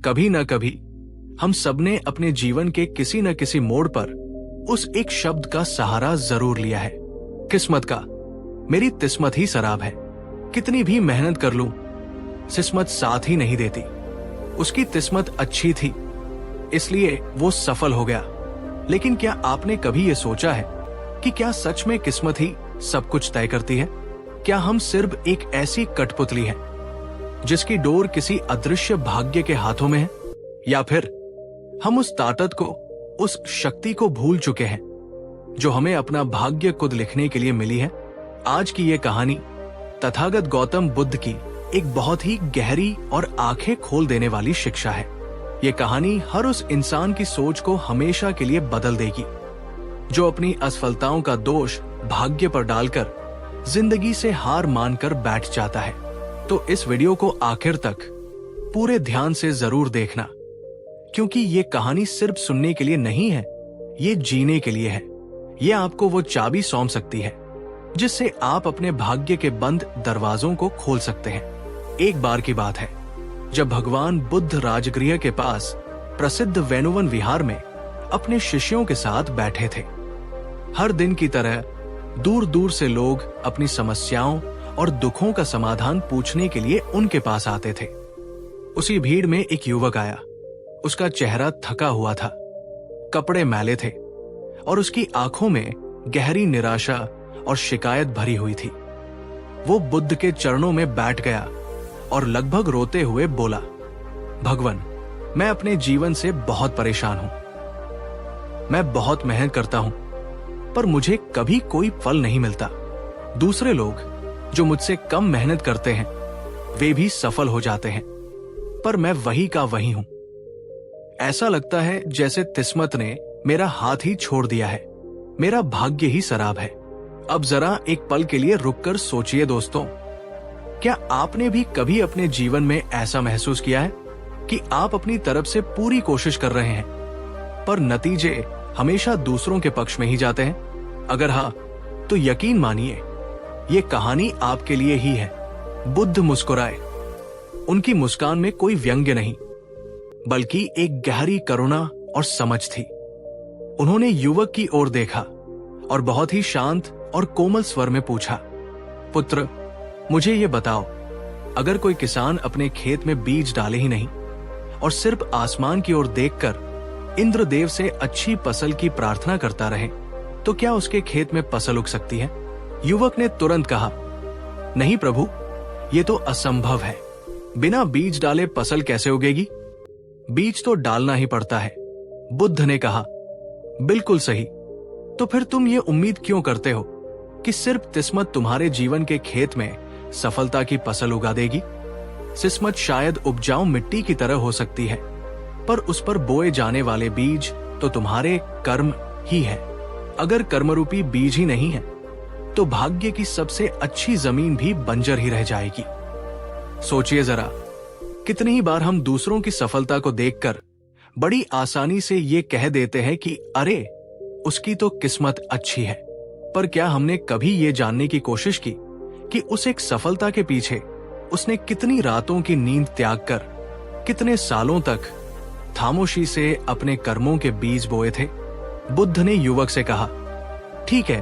कभी न कभी हम सबने अपने जीवन के किसी न किसी मोड़ पर उस एक शब्द का सहारा जरूर लिया है, किस्मत का। मेरी किस्मत ही शराब है, कितनी भी मेहनत कर लूं किस्मत साथ ही नहीं देती। उसकी किस्मत अच्छी थी इसलिए वो सफल हो गया। लेकिन क्या आपने कभी ये सोचा है कि क्या सच में किस्मत ही सब कुछ तय करती है? क्या हम सिर्फ एक ऐसी कठपुतली हैं जिसकी डोर किसी अदृश्य भाग्य के हाथों में है? या फिर हम उस ताकत को, उस शक्ति को भूल चुके हैं जो हमें अपना भाग्य खुद लिखने के लिए मिली है? आज की ये कहानी तथागत गौतम बुद्ध की एक बहुत ही गहरी और आंखें खोल देने वाली शिक्षा है। ये कहानी हर उस इंसान की सोच को हमेशा के लिए बदल देगी जो अपनी असफलताओं का दोष भाग्य पर डालकर जिंदगी से हार मानकर बैठ जाता है। तो इस वीडियो को आखिर तक पूरे ध्यान से जरूर देखना, क्योंकि ये कहानी सिर्फ सुनने के लिए नहीं है, ये जीने के लिए है। ये आपको वो चाबी सौंप सकती है जिससे आप अपने भाग्य के बंद दरवाजों को खोल सकते हैं। एक बार की बात है जब भगवान बुद्ध राजगृह के पास प्रसिद्ध वेनुवन विहार में अपने शिष्यों के साथ बैठे थे। हर दिन की तरह दूर दूर से लोग अपनी समस्याओं और दुखों का समाधान पूछने के लिए उनके पास आते थे। उसी भीड़ में एक युवक आया। उसका चेहरा थका हुआ था, कपड़े मैले थे और उसकी आंखों में गहरी निराशा और शिकायत भरी हुई थी। वो बुद्ध के चरणों में बैठ गया और लगभग रोते हुए बोला, भगवान, मैं अपने जीवन से बहुत परेशान हूं। मैं बहुत मेहनत करता हूं पर मुझे कभी कोई फल नहीं मिलता। दूसरे लोग जो मुझसे कम मेहनत करते हैं वे भी सफल हो जाते हैं, पर मैं वही का वही हूं। ऐसा लगता है जैसे किस्मत ने मेरा हाथ ही छोड़ दिया है, मेरा भाग्य ही शराब है। अब जरा एक पल के लिए रुककर सोचिए दोस्तों, क्या आपने भी कभी अपने जीवन में ऐसा महसूस किया है कि आप अपनी तरफ से पूरी कोशिश कर रहे हैं पर नतीजे हमेशा दूसरों के पक्ष में ही जाते हैं? अगर हाँ, तो यकीन मानिए ये कहानी आपके लिए ही है। बुद्ध मुस्कुराए। उनकी मुस्कान में कोई व्यंग्य नहीं बल्कि एक गहरी करुणा और समझ थी। उन्होंने युवक की ओर देखा और बहुत ही शांत और कोमल स्वर में पूछा, पुत्र, मुझे ये बताओ, अगर कोई किसान अपने खेत में बीज डाले ही नहीं और सिर्फ आसमान की ओर देखकर इंद्रदेव से अच्छी फसल की प्रार्थना करता रहे तो क्या उसके खेत में फसल उग सकती है? युवक ने तुरंत कहा, नहीं प्रभु, ये तो असंभव है। बिना बीज डाले फसल कैसे उगेगी? बीज तो डालना ही पड़ता है। बुद्ध ने कहा, बिल्कुल सही। तो फिर तुम ये उम्मीद क्यों करते हो कि सिर्फ किस्मत तुम्हारे जीवन के खेत में सफलता की फसल उगा देगी? किस्मत शायद उपजाऊ मिट्टी की तरह हो सकती है, पर उस पर बोए जाने वाले बीज तो तुम्हारे कर्म ही है। अगर कर्मरूपी बीज ही नहीं है तो भाग्य की सबसे अच्छी जमीन भी बंजर ही रह जाएगी। सोचिए जरा, कितनी ही बार हम दूसरों की सफलता को देखकर बड़ी आसानी से ये कह देते हैं कि अरे, उसकी तो किस्मत अच्छी है। पर क्या हमने कभी ये जानने की कोशिश की कि उस एक सफलता के पीछे उसने कितनी रातों की नींद त्याग कर, कितने सालों तक खामोशी से अपने कर्मों के बीज बोए थे? बुद्ध ने युवक से कहा, ठीक है,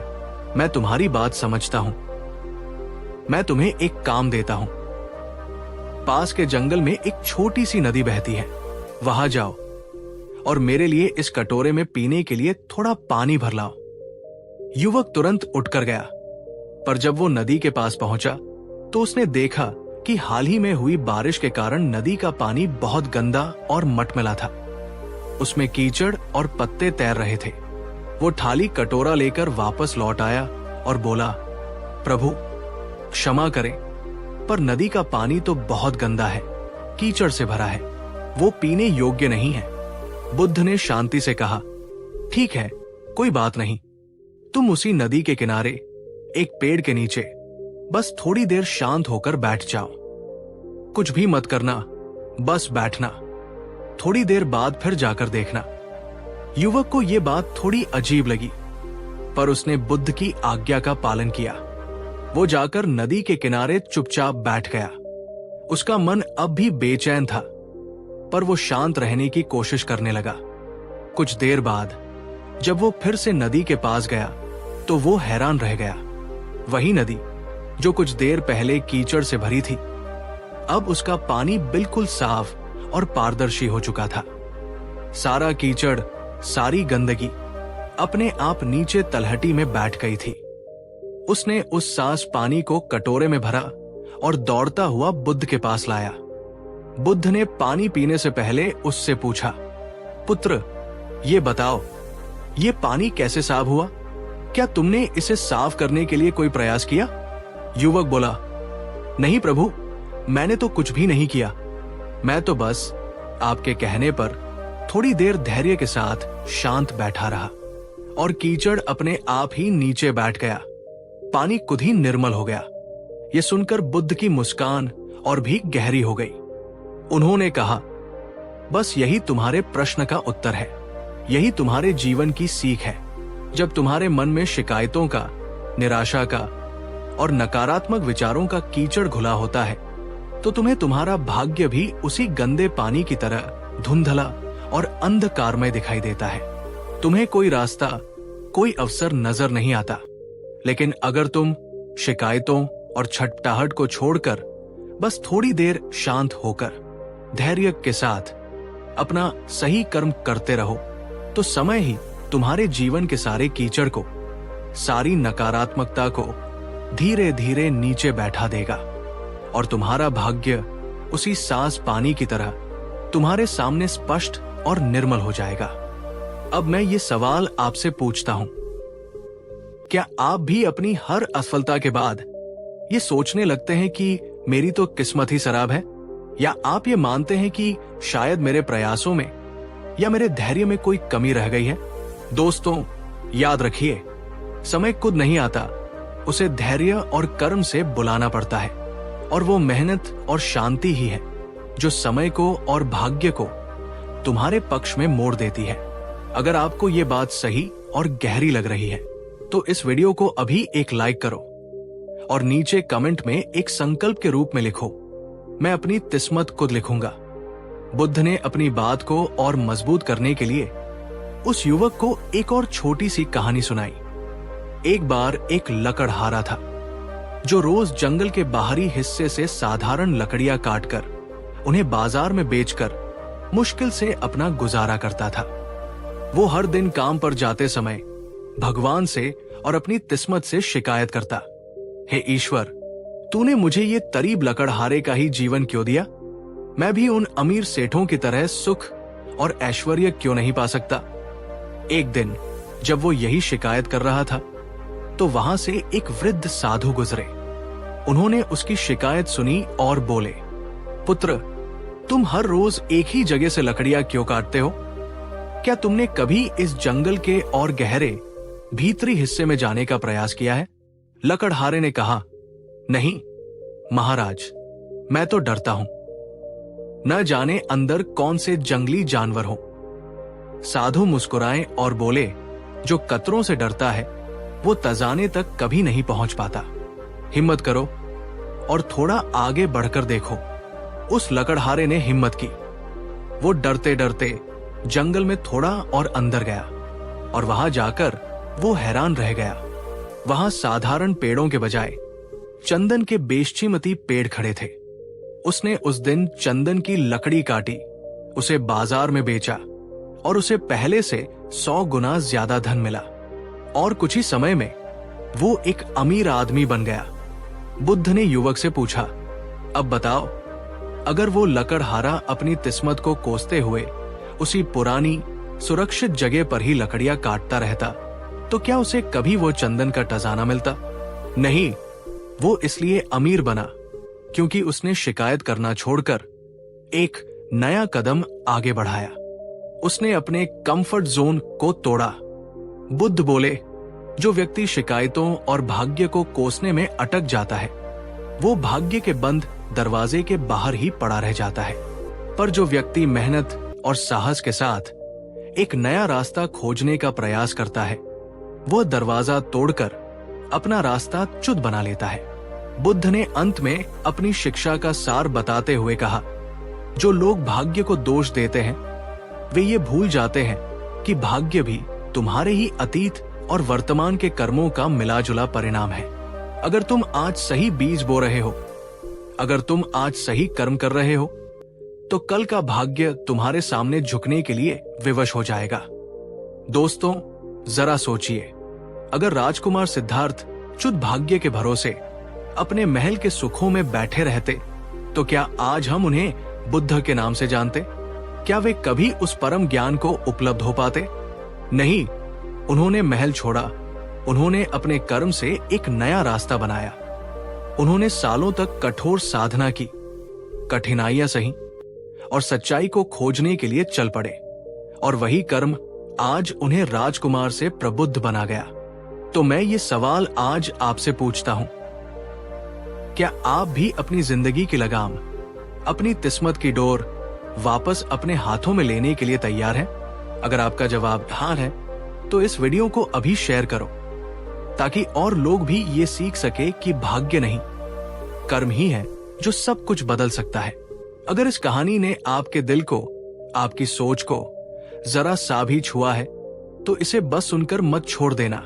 मैं तुम्हारी बात समझता हूं। मैं तुम्हें एक काम देता हूं। पास के जंगल में एक छोटी सी नदी बहती है, वहां जाओ और मेरे लिए इस कटोरे में पीने के लिए थोड़ा पानी भर लाओ। युवक तुरंत उठकर गया, पर जब वो नदी के पास पहुंचा तो उसने देखा कि हाल ही में हुई बारिश के कारण नदी का पानी बहुत गंदा और मटमैला था। उसमें कीचड़ और पत्ते तैर रहे थे। वो थाली कटोरा लेकर वापस लौट आया और बोला, प्रभु, क्षमा करें, पर नदी का पानी तो बहुत गंदा है, कीचड़ से भरा है, वो पीने योग्य नहीं है। बुद्ध ने शांति से कहा, ठीक है, कोई बात नहीं। तुम उसी नदी के किनारे एक पेड़ के नीचे बस थोड़ी देर शांत होकर बैठ जाओ। कुछ भी मत करना, बस बैठना। थोड़ी देर बाद फिर जाकर देखना। युवक को यह बात थोड़ी अजीब लगी, पर उसने बुद्ध की आज्ञा का पालन किया। वो जाकर नदी के किनारे चुपचाप बैठ गया। उसका मन अब भी बेचैन था। पर वो शांत रहने की कोशिश करने लगा। कुछ देर बाद जब वो फिर से नदी के पास गया तो वो हैरान रह गया। वही नदी जो कुछ देर पहले कीचड़ से भरी थी, अब उसका पानी बिल्कुल साफ और पारदर्शी हो चुका था। सारा कीचड़, सारी गंदगी अपने आप नीचे तलहटी में बैठ गई थी। उसने उस सांस पानी को कटोरे में भरा और दौड़ता हुआ बुद्ध के पास लाया। बुद्ध ने पानी पीने से पहले उससे पूछा, पुत्र, ये बताओ, ये पानी कैसे साफ हुआ? क्या तुमने इसे साफ करने के लिए कोई प्रयास किया? युवक बोला, नहीं प्रभु, मैंने तो कुछ भी नहीं किया। मैं तो बस आपके कहने पर थोड़ी देर धैर्य के साथ शांत बैठा रहा और कीचड़ अपने आप ही नीचे बैठ गया। पानी खुद ही निर्मल हो गया। यह सुनकर बुद्ध की मुस्कान और भी गहरी हो गई। उन्होंने कहा, बस यही तुम्हारे प्रश्न का उत्तर है, यही तुम्हारे जीवन की सीख है। जब तुम्हारे मन में शिकायतों का, निराशा का और नकारात्मक विचारों का कीचड़ घुला होता है, तो तुम्हें तुम्हारा भाग्य भी उसी गंदे पानी की तरह धुंधला और अंधकारमय दिखाई देता है। तुम्हें कोई रास्ता, कोई अवसर नजर नहीं आता। लेकिन अगर तुम शिकायतों और छटपटाहट को छोड़कर बस थोड़ी देर शांत होकर धैर्य के साथ अपना सही कर्म करते रहो, तो समय ही तुम्हारे जीवन के सारे कीचड़ को, सारी नकारात्मकता को धीरे धीरे नीचे बैठा देगा और तुम्हारा भाग्य उसी सांस पानी की तरह तुम्हारे सामने स्पष्ट और निर्मल हो जाएगा। अब मैं ये सवाल आपसे पूछता हूं, क्या आप भी अपनी हर असफलता के बाद ये सोचने लगते हैं कि मेरी तो किस्मत ही खराब है? या आप ये मानते हैं कि शायद मेरे प्रयासों में या मेरे धैर्य में कोई कमी रह गई है? दोस्तों, याद रखिए, समय खुद नहीं आता, उसे धैर्य और कर्म से बुलाना पड़ता है। और वो मेहनत और शांति ही है जो समय को और भाग्य को तुम्हारे पक्ष में मोड़ देती है। अगर आपको ये बात सही और गहरी लग रही है तो इस वीडियो को अभी एक लाइक करो और नीचे कमेंट में एक संकल्प के रूप में लिखो, मैं अपनी किस्मत खुद लिखूंगा। बुद्ध ने अपनी बात को और मजबूत करने के लिए उस युवक को एक और छोटी सी कहानी सुनाई। एक बार एक लकड़हारा था जो रोज जंगल के बाहरी हिस्से से साधारण लकड़ियां काटकर उन्हें बाजार में बेचकर मुश्किल से अपना गुजारा करता था। वो हर दिन काम पर जाते समय भगवान से और अपनी किस्मत से शिकायत करता, हे ईश्वर, तूने मुझे ये तरीब लकड़हारे का ही जीवन क्यों दिया? मैं भी उन अमीर सेठों की तरह सुख और ऐश्वर्य क्यों नहीं पा सकता? एक दिन जब वो यही शिकायत कर रहा था तो वहां से एक वृद्ध साधु गुजरे। उन्होंने उसकी शिकायत सुनी और बोले, पुत्र, तुम हर रोज एक ही जगह से लकड़ियां क्यों काटते हो? क्या तुमने कभी इस जंगल के और गहरे भीतरी हिस्से में जाने का प्रयास किया है? लकड़हारे ने कहा, नहीं महाराज, मैं तो डरता हूं, न जाने अंदर कौन से जंगली जानवर हो। साधु मुस्कुराए और बोले, जो कतरों से डरता है वो तजाने तक कभी नहीं पहुंच पाता। हिम्मत करो और थोड़ा आगे बढ़कर देखो। उस लकड़हारे ने हिम्मत की। वो डरते डरते जंगल में थोड़ा और अंदर गया और वहां जाकर वो हैरान रह गया। वहां साधारण पेड़ों के बजाय चंदन के बेशकीमती पेड़ खड़े थे। उसने उस दिन चंदन की लकड़ी काटी, उसे बाजार में बेचा और उसे पहले से 100 गुना ज्यादा धन मिला और कुछ ही समय में वो एक अमीर आदमी बन गया। बुद्ध ने युवक से पूछा, अब बताओ, अगर वो लकड़हारा अपनी किस्मत को कोसते हुए उसी पुरानी सुरक्षित जगह पर ही लकड़ियां काटता रहता तो क्या उसे कभी वो चंदन का टजाना मिलता? नहीं, वो इसलिए अमीर बना क्योंकि उसने शिकायत करना छोड़कर एक नया कदम आगे बढ़ाया। उसने अपने कंफर्ट जोन को तोड़ा। बुद्ध बोले, जो व्यक्ति शिकायतों और भाग्य को कोसने में अटक जाता है वो भाग्य के बंद दरवाजे के बाहर ही पड़ा रह जाता है, पर जो व्यक्ति मेहनत और साहस के साथ एक नया रास्ता खोजने का प्रयास करता है वो दरवाजा तोड़कर अपना रास्ता चुद बना लेता है। बुद्ध ने अंत में अपनी शिक्षा का सार बताते हुए कहा, जो लोग भाग्य को दोष देते हैं वे ये भूल जाते हैं कि भाग्य भी तुम्हारे ही अतीत और वर्तमान के कर्मों का मिलाजुला परिणाम है। अगर तुम आज सही बीज बो रहे हो, अगर तुम आज सही कर्म कर रहे हो, तो कल का भाग्य तुम्हारे सामने झुकने के लिए विवश हो जाएगा। दोस्तों, जरा सोचिए, अगर राजकुमार सिद्धार्थ शुद्ध भाग्य के भरोसे अपने महल के सुखों में बैठे रहते, तो क्या आज हम उन्हें बुद्ध के नाम से जानते? क्या वे कभी उस परम ज्ञान को उपलब्ध हो पाते? नहीं, उन्होंने महल छोड़ा, उन्होंने अपने कर्म से एक नया रास्ता बनाया। उन्होंने सालों तक कठोर साधना की, कठिनाइयां सही और सच्चाई को खोजने के लिए चल पड़े, और वही कर्म आज उन्हें राजकुमार से प्रबुद्ध बना गया। तो मैं ये सवाल आज आपसे पूछता हूं, क्या आप भी अपनी जिंदगी की लगाम, अपनी किस्मत की डोर वापस अपने हाथों में लेने के लिए तैयार हैं? अगर आपका जवाब हाँ है, तो इस वीडियो को अभी शेयर करो, ताकि और लोग भी ये सीख सके कि भाग्य नहीं, कर्म ही है जो सब कुछ बदल सकता है। अगर इस कहानी ने आपके दिल को, आपकी सोच को जरा सा भी छुआ है, तो इसे बस सुनकर मत छोड़ देना।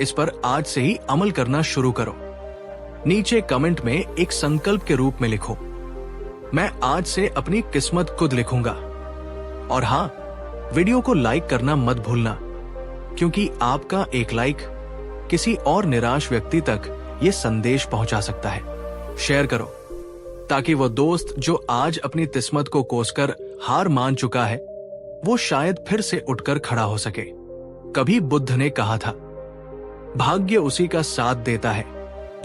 इस पर आज से ही अमल करना शुरू करो। नीचे कमेंट में एक संकल्प के रूप में लिखो, मैं आज से अपनी किस्मत खुद लिखूंगा। और हाँ, वीडियो को लाइक करना मत भूलना, क्योंकि आपका एक लाइक किसी और निराश व्यक्ति तक ये संदेश पहुंचा सकता है। शेयर करो, ताकि वो दोस्त जो आज अपनी किस्मत को कोसकर हार मान चुका है, वो शायद फिर से उठकर खड़ा हो सके। कभी बुद्ध ने कहा था, भाग्य उसी का साथ देता है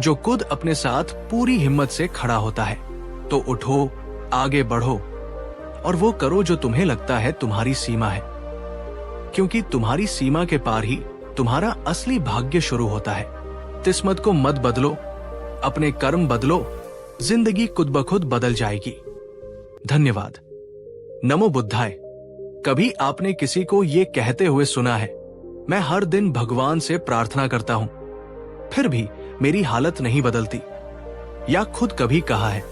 जो खुद अपने साथ पूरी हिम्मत से खड़ा होता है। तो उठो, आगे बढ़ो और वो करो जो तुम्हें लगता है तुम्हारी सीमा है, क्योंकि तुम्हारी सीमा के पार ही तुम्हारा असली भाग्य शुरू होता है। किस्मत को मत बदलो, अपने कर्म बदलो, जिंदगी खुद ब खुद बदल जाएगी। धन्यवाद। नमो बुद्धाय। कभी आपने किसी को ये कहते हुए सुना है, मैं हर दिन भगवान से प्रार्थना करता हूं, फिर भी मेरी हालत नहीं बदलती? या खुद कभी कहा है,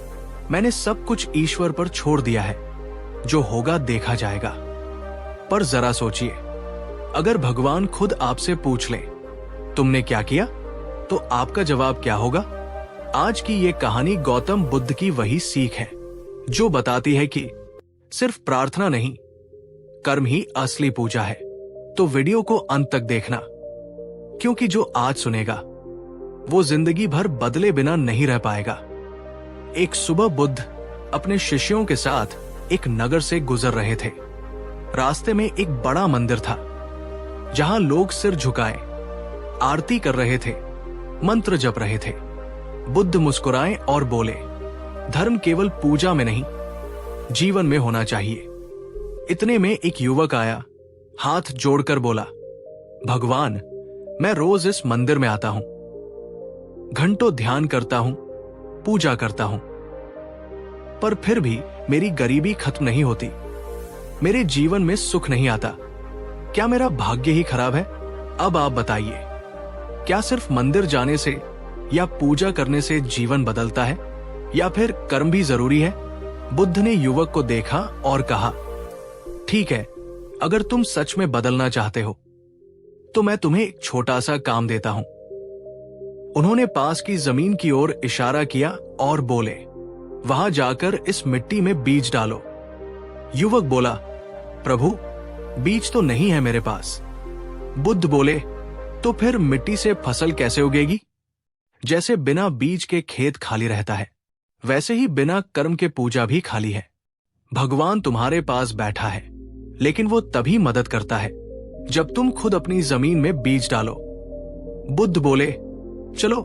मैंने सब कुछ ईश्वर पर छोड़ दिया है, जो होगा देखा जाएगा? पर जरा सोचिए, अगर भगवान खुद आपसे पूछ ले, तुमने क्या किया, तो आपका जवाब क्या होगा? आज की ये कहानी गौतम बुद्ध की वही सीख है, जो बताती है कि सिर्फ प्रार्थना नहीं, कर्म ही असली पूजा है। तो वीडियो को अंत तक देखना, क्योंकि जो आज सुनेगा वो जिंदगी भर बदले बिना नहीं रह पाएगा। एक सुबह बुद्ध अपने शिष्यों के साथ एक नगर से गुजर रहे थे। रास्ते में एक बड़ा मंदिर था, जहां लोग सिर झुकाए आरती कर रहे थे, मंत्र जप रहे थे। बुद्ध मुस्कुराए और बोले, धर्म केवल पूजा में नहीं, जीवन में होना चाहिए। इतने में एक युवक आया, हाथ जोड़कर बोला, भगवान, मैं रोज इस मंदिर में आता हूं, घंटों ध्यान करता हूं, पूजा करता हूं, पर फिर भी मेरी गरीबी खत्म नहीं होती, मेरे जीवन में सुख नहीं आता। क्या मेरा भाग्य ही खराब है? अब आप बताइए, क्या सिर्फ मंदिर जाने से या पूजा करने से जीवन बदलता है, या फिर कर्म भी जरूरी है? बुद्ध ने युवक को देखा और कहा, ठीक है, अगर तुम सच में बदलना चाहते हो, तो मैं तुम्हें एक छोटा सा काम देता हूं। उन्होंने पास की जमीन की ओर इशारा किया और बोले, वहां जाकर इस मिट्टी में बीज डालो। युवक बोला, प्रभु, बीज तो नहीं है मेरे पास। बुद्ध बोले, तो फिर मिट्टी से फसल कैसे उगेगी? जैसे बिना बीज के खेत खाली रहता है, वैसे ही बिना कर्म के पूजा भी खाली है। भगवान तुम्हारे पास बैठा है, लेकिन वो तभी मदद करता है जब तुम खुद अपनी जमीन में बीज डालो। बुद्ध बोले, चलो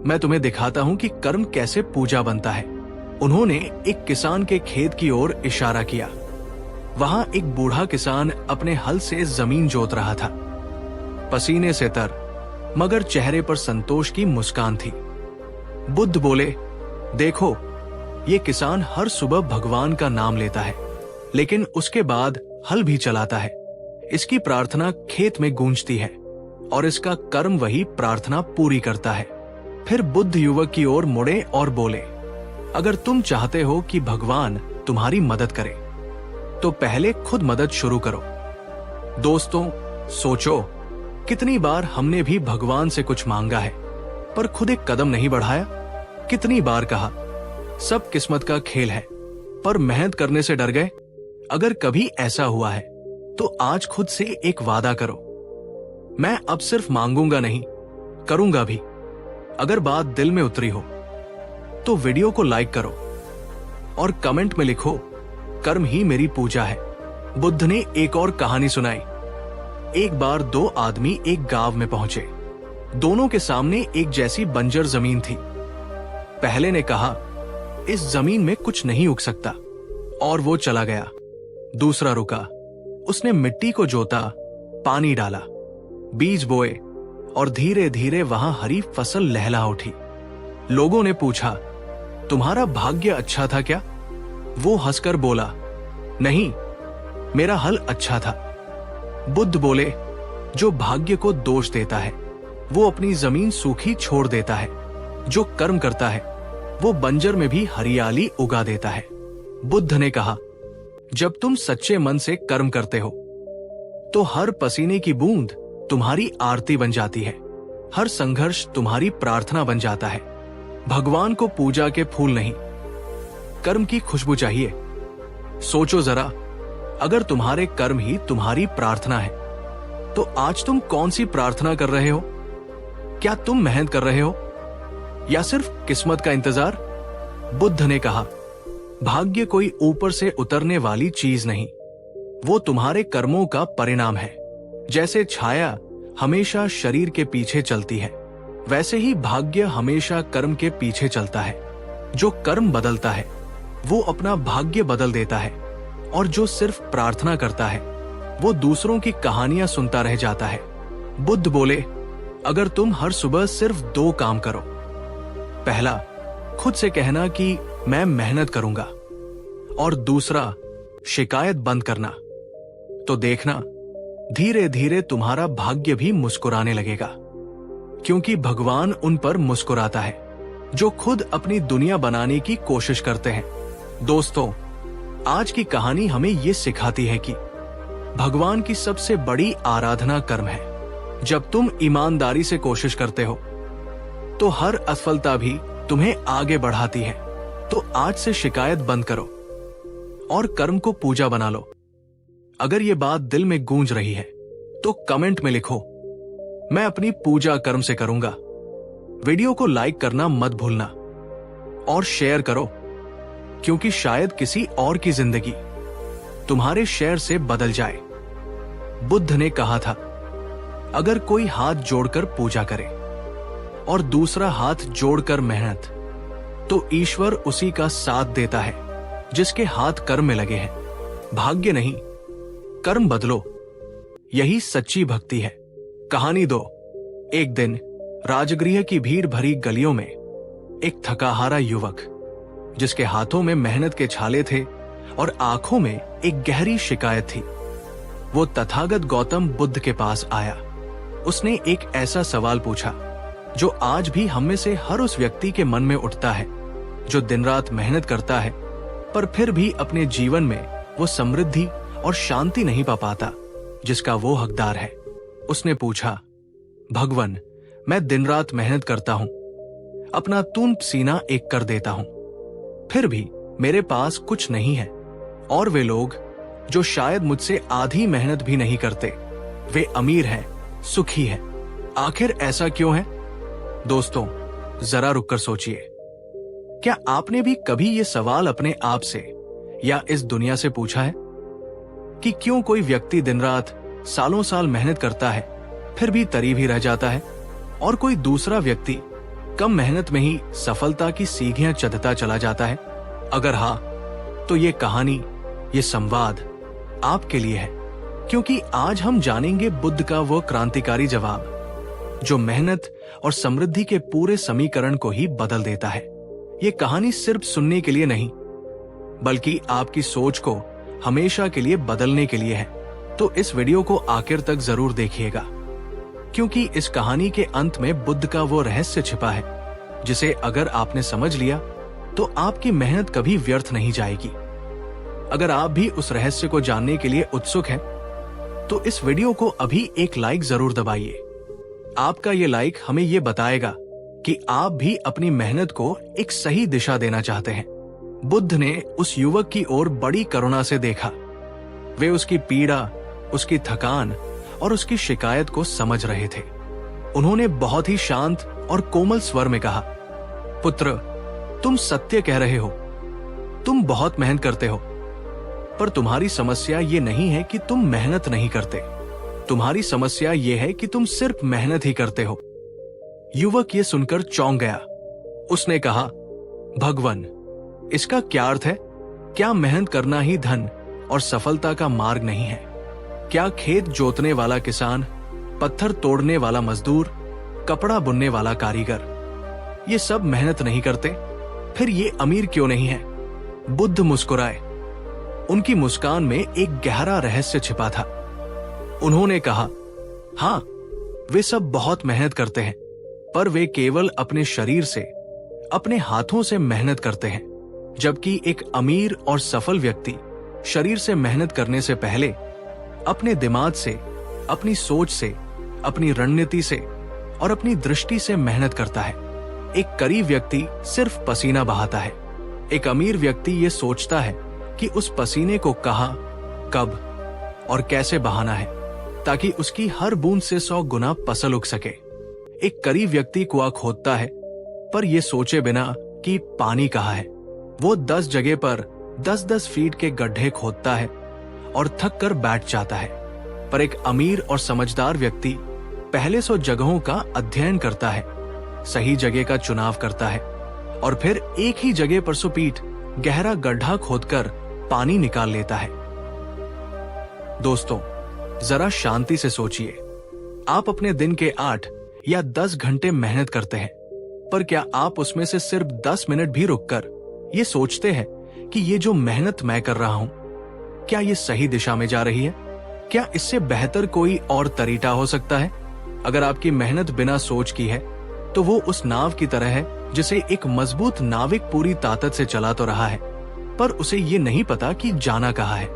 मैं तुम्हें दिखाता हूं कि कर्म कैसे पूजा बनता है। उन्होंने एक किसान के खेत की ओर इशारा किया। वहां एक बूढ़ा किसान अपने हल से जमीन जोत रहा था, पसीने से तर, मगर चेहरे पर संतोष की मुस्कान थी। बुद्ध बोले, देखो, ये किसान हर सुबह भगवान का नाम लेता है, लेकिन उसके बाद हल भी चलाता है। इसकी प्रार्थना खेत में गूंजती है और इसका कर्म वही प्रार्थना पूरी करता है। फिर बुद्ध युवक की ओर मुड़े और बोले, अगर तुम चाहते हो कि भगवान तुम्हारी मदद करे, तो पहले खुद मदद शुरू करो। दोस्तों, सोचो, कितनी बार हमने भी भगवान से कुछ मांगा है पर खुद एक कदम नहीं बढ़ाया। कितनी बार कहा सब किस्मत का खेल है, पर मेहनत करने से डर गए। अगर कभी ऐसा हुआ है तो आज खुद से एक वादा करो, मैं अब सिर्फ मांगूंगा नहीं, करूंगा भी। अगर बात दिल में उतरी हो तो वीडियो को लाइक करो और कमेंट में लिखो, कर्म ही मेरी पूजा है। बुद्ध ने एक और कहानी सुनाई। एक बार दो आदमी एक गांव में पहुंचे। दोनों के सामने एक जैसी बंजर जमीन थी। पहले ने कहा, इस जमीन में कुछ नहीं उग सकता, और वो चला गया। दूसरा रुका, उसने मिट्टी को जोता, पानी डाला, बीज बोए, और धीरे धीरे वहां हरी फसल लहला उठी। लोगों ने पूछा, तुम्हारा भाग्य अच्छा था क्या? वो हंसकर बोला, नहीं, मेरा हल अच्छा था। बुद्ध बोले, जो भाग्य को दोष देता है वो अपनी जमीन सूखी छोड़ देता है। जो कर्म करता है वो बंजर में भी हरियाली उगा देता है। बुद्ध ने कहा, जब तुम सच्चे मन से कर्म करते हो तो हर पसीने की बूंद तुम्हारी आरती बन जाती है, हर संघर्ष तुम्हारी प्रार्थना बन जाता है। भगवान को पूजा के फूल नहीं, कर्म की खुशबू चाहिए। सोचो जरा, अगर तुम्हारे कर्म ही तुम्हारी प्रार्थना है तो आज तुम कौन सी प्रार्थना कर रहे हो? क्या तुम मेहनत कर रहे हो या सिर्फ किस्मत का इंतजार? बुद्ध ने कहा, भाग्य कोई ऊपर से उतरने वाली चीज नहीं, वो तुम्हारे कर्मों का परिणाम है। जैसे छाया हमेशा शरीर के पीछे चलती है, वैसे ही भाग्य हमेशा कर्म के पीछे चलता है। जो कर्म बदलता है वो अपना भाग्य बदल देता है, और जो सिर्फ प्रार्थना करता है वो दूसरों की कहानियां सुनता रह जाता है। बुद्ध बोले, अगर तुम हर सुबह सिर्फ 2 काम करो, पहला, खुद से कहना कि मैं मेहनत करूंगा, और दूसरा, शिकायत बंद करना, तो देखना धीरे धीरे तुम्हारा भाग्य भी मुस्कुराने लगेगा। क्योंकि भगवान उन पर मुस्कुराता है जो खुद अपनी दुनिया बनाने की कोशिश करते हैं। दोस्तों, आज की कहानी हमें ये सिखाती है कि भगवान की सबसे बड़ी आराधना कर्म है। जब तुम ईमानदारी से कोशिश करते हो तो हर असफलता भी तुम्हें आगे बढ़ाती है। तो आज से शिकायत बंद करो और कर्म को पूजा बना लो। अगर ये बात दिल में गूंज रही है तो कमेंट में लिखो, मैं अपनी पूजा कर्म से करूंगा। वीडियो को लाइक करना मत भूलना और शेयर करो, क्योंकि शायद किसी और की जिंदगी तुम्हारे शेयर से बदल जाए। बुद्ध ने कहा था, अगर कोई हाथ जोड़कर पूजा करे और दूसरा हाथ जोड़कर मेहनत, तो ईश्वर उसी का साथ देता है जिसके हाथ कर्म में लगे हैं। भाग्य नहीं, कर्म बदलो, यही सच्ची भक्ति है। कहानी 2। एक दिन राजगृह की भीड़ भरी गलियों में एक थकाहारा युवक, जिसके हाथों में मेहनत के छाले थे और आंखों में एक गहरी शिकायत थी, वो तथागत गौतम बुद्ध के पास आया। उसने एक ऐसा सवाल पूछा जो आज भी हम में से हर उस व्यक्ति के मन में उठता है जो दिन रात मेहनत करता है पर फिर भी अपने जीवन में वो समृद्धि और शांति नहीं पा पाता जिसका वो हकदार है। उसने पूछा, भगवान, मैं दिन रात मेहनत करता हूं, अपना खून पसीना एक कर देता हूं, फिर भी मेरे पास कुछ नहीं है, और वे लोग जो शायद मुझसे आधी मेहनत भी नहीं करते, वे अमीर हैं, सुखी हैं। आखिर ऐसा क्यों है? दोस्तों, जरा रुककर सोचिए, क्या आपने भी कभी ये सवाल अपने आप से या इस दुनिया से पूछा है कि क्यों कोई व्यक्ति दिन रात सालों साल मेहनत करता है फिर भी तरीब ही रह जाता है, और कोई दूसरा व्यक्ति कम मेहनत में ही सफलता की सीढ़ियां चढ़ता चला जाता है? अगर हाँ, तो ये कहानी, ये संवाद आपके लिए है, क्योंकि आज हम जानेंगे बुद्ध का वो क्रांतिकारी जवाब जो मेहनत और समृद्धि के पूरे समीकरण को ही बदल देता है। ये कहानी सिर्फ सुनने के लिए नहीं, बल्कि आपकी सोच को हमेशा के लिए बदलने के लिए है। तो इस वीडियो को आखिर तक जरूर देखिएगा, क्योंकि इस कहानी के अंत में बुद्ध का वो रहस्य छिपा है जिसे अगर आपने समझ लिया तो आपकी मेहनत कभी व्यर्थ नहीं जाएगी। अगर आप भी उस रहस्य को जानने के लिए उत्सुक हैं, तो इस वीडियो को अभी एक लाइक जरूर दबाइए। आपका ये लाइक हमें ये बताएगा कि आप भी अपनी मेहनत को एक सही दिशा देना चाहते हैं। बुद्ध ने उस युवक की ओर बड़ी करुणा से देखा। वे उसकी पीड़ा, उसकी थकान और उसकी शिकायत को समझ रहे थे। उन्होंने बहुत ही शांत और कोमल स्वर में कहा, पुत्र, तुम सत्य कह रहे हो। तुम बहुत मेहनत करते हो, पर तुम्हारी समस्या ये नहीं है कि तुम मेहनत नहीं करते। तुम्हारी समस्या ये है कि तुम सिर्फ मेहनत ही करते हो। युवक ये सुनकर चौंक गया। उसने कहा, भगवान, इसका क्या अर्थ है? क्या मेहनत करना ही धन और सफलता का मार्ग नहीं है? क्या खेत जोतने वाला किसान, पत्थर तोड़ने वाला मजदूर, कपड़ा बुनने वाला कारीगर, ये सब मेहनत नहीं करते? फिर ये अमीर क्यों नहीं है? बुद्ध मुस्कुराए। उनकी मुस्कान में एक गहरा रहस्य छिपा था। उन्होंने कहा, हाँ, वे सब बहुत मेहनत करते हैं, पर वे केवल अपने शरीर से, अपने हाथों से मेहनत करते हैं। जबकि एक अमीर और सफल व्यक्ति शरीर से मेहनत करने से पहले अपने दिमाग से, अपनी सोच से, अपनी रणनीति से और अपनी दृष्टि से मेहनत करता है। एक गरीब व्यक्ति सिर्फ पसीना बहाता है। एक अमीर व्यक्ति ये सोचता है कि उस पसीने को कहाँ, कब और कैसे बहाना है, ताकि उसकी हर बूंद से 100 गुना फसल उग सके। एक गरीब व्यक्ति कुआं खोदता है, पर यह सोचे बिना कि पानी कहाँ है। वो 10 जगह पर 10-10 फीट के गड्ढे खोदता है और थक कर बैठ जाता है। पर एक अमीर और समझदार व्यक्ति पहले 100 जगहों का अध्ययन करता है, सही जगह का चुनाव करता है और फिर एक ही जगह पर 100 फीट गहरा गड्ढा खोदकर पानी निकाल लेता है। दोस्तों, जरा शांति से सोचिए। आप अपने दिन के 8 या 10 घंटे मेहनत करते हैं, पर क्या आप उसमें से सिर्फ 10 मिनट भी रुककर ये सोचते हैं कि ये जो मेहनत मैं कर रहा हूं, क्या ये सही दिशा में जा रही है? क्या इससे बेहतर कोई और तरीका हो सकता है? अगर आपकी मेहनत बिना सोच की है, तो वो उस नाव की तरह है जिसे एक मजबूत नाविक पूरी ताकत से चला तो रहा है, पर उसे ये नहीं पता कि जाना कहाँ है।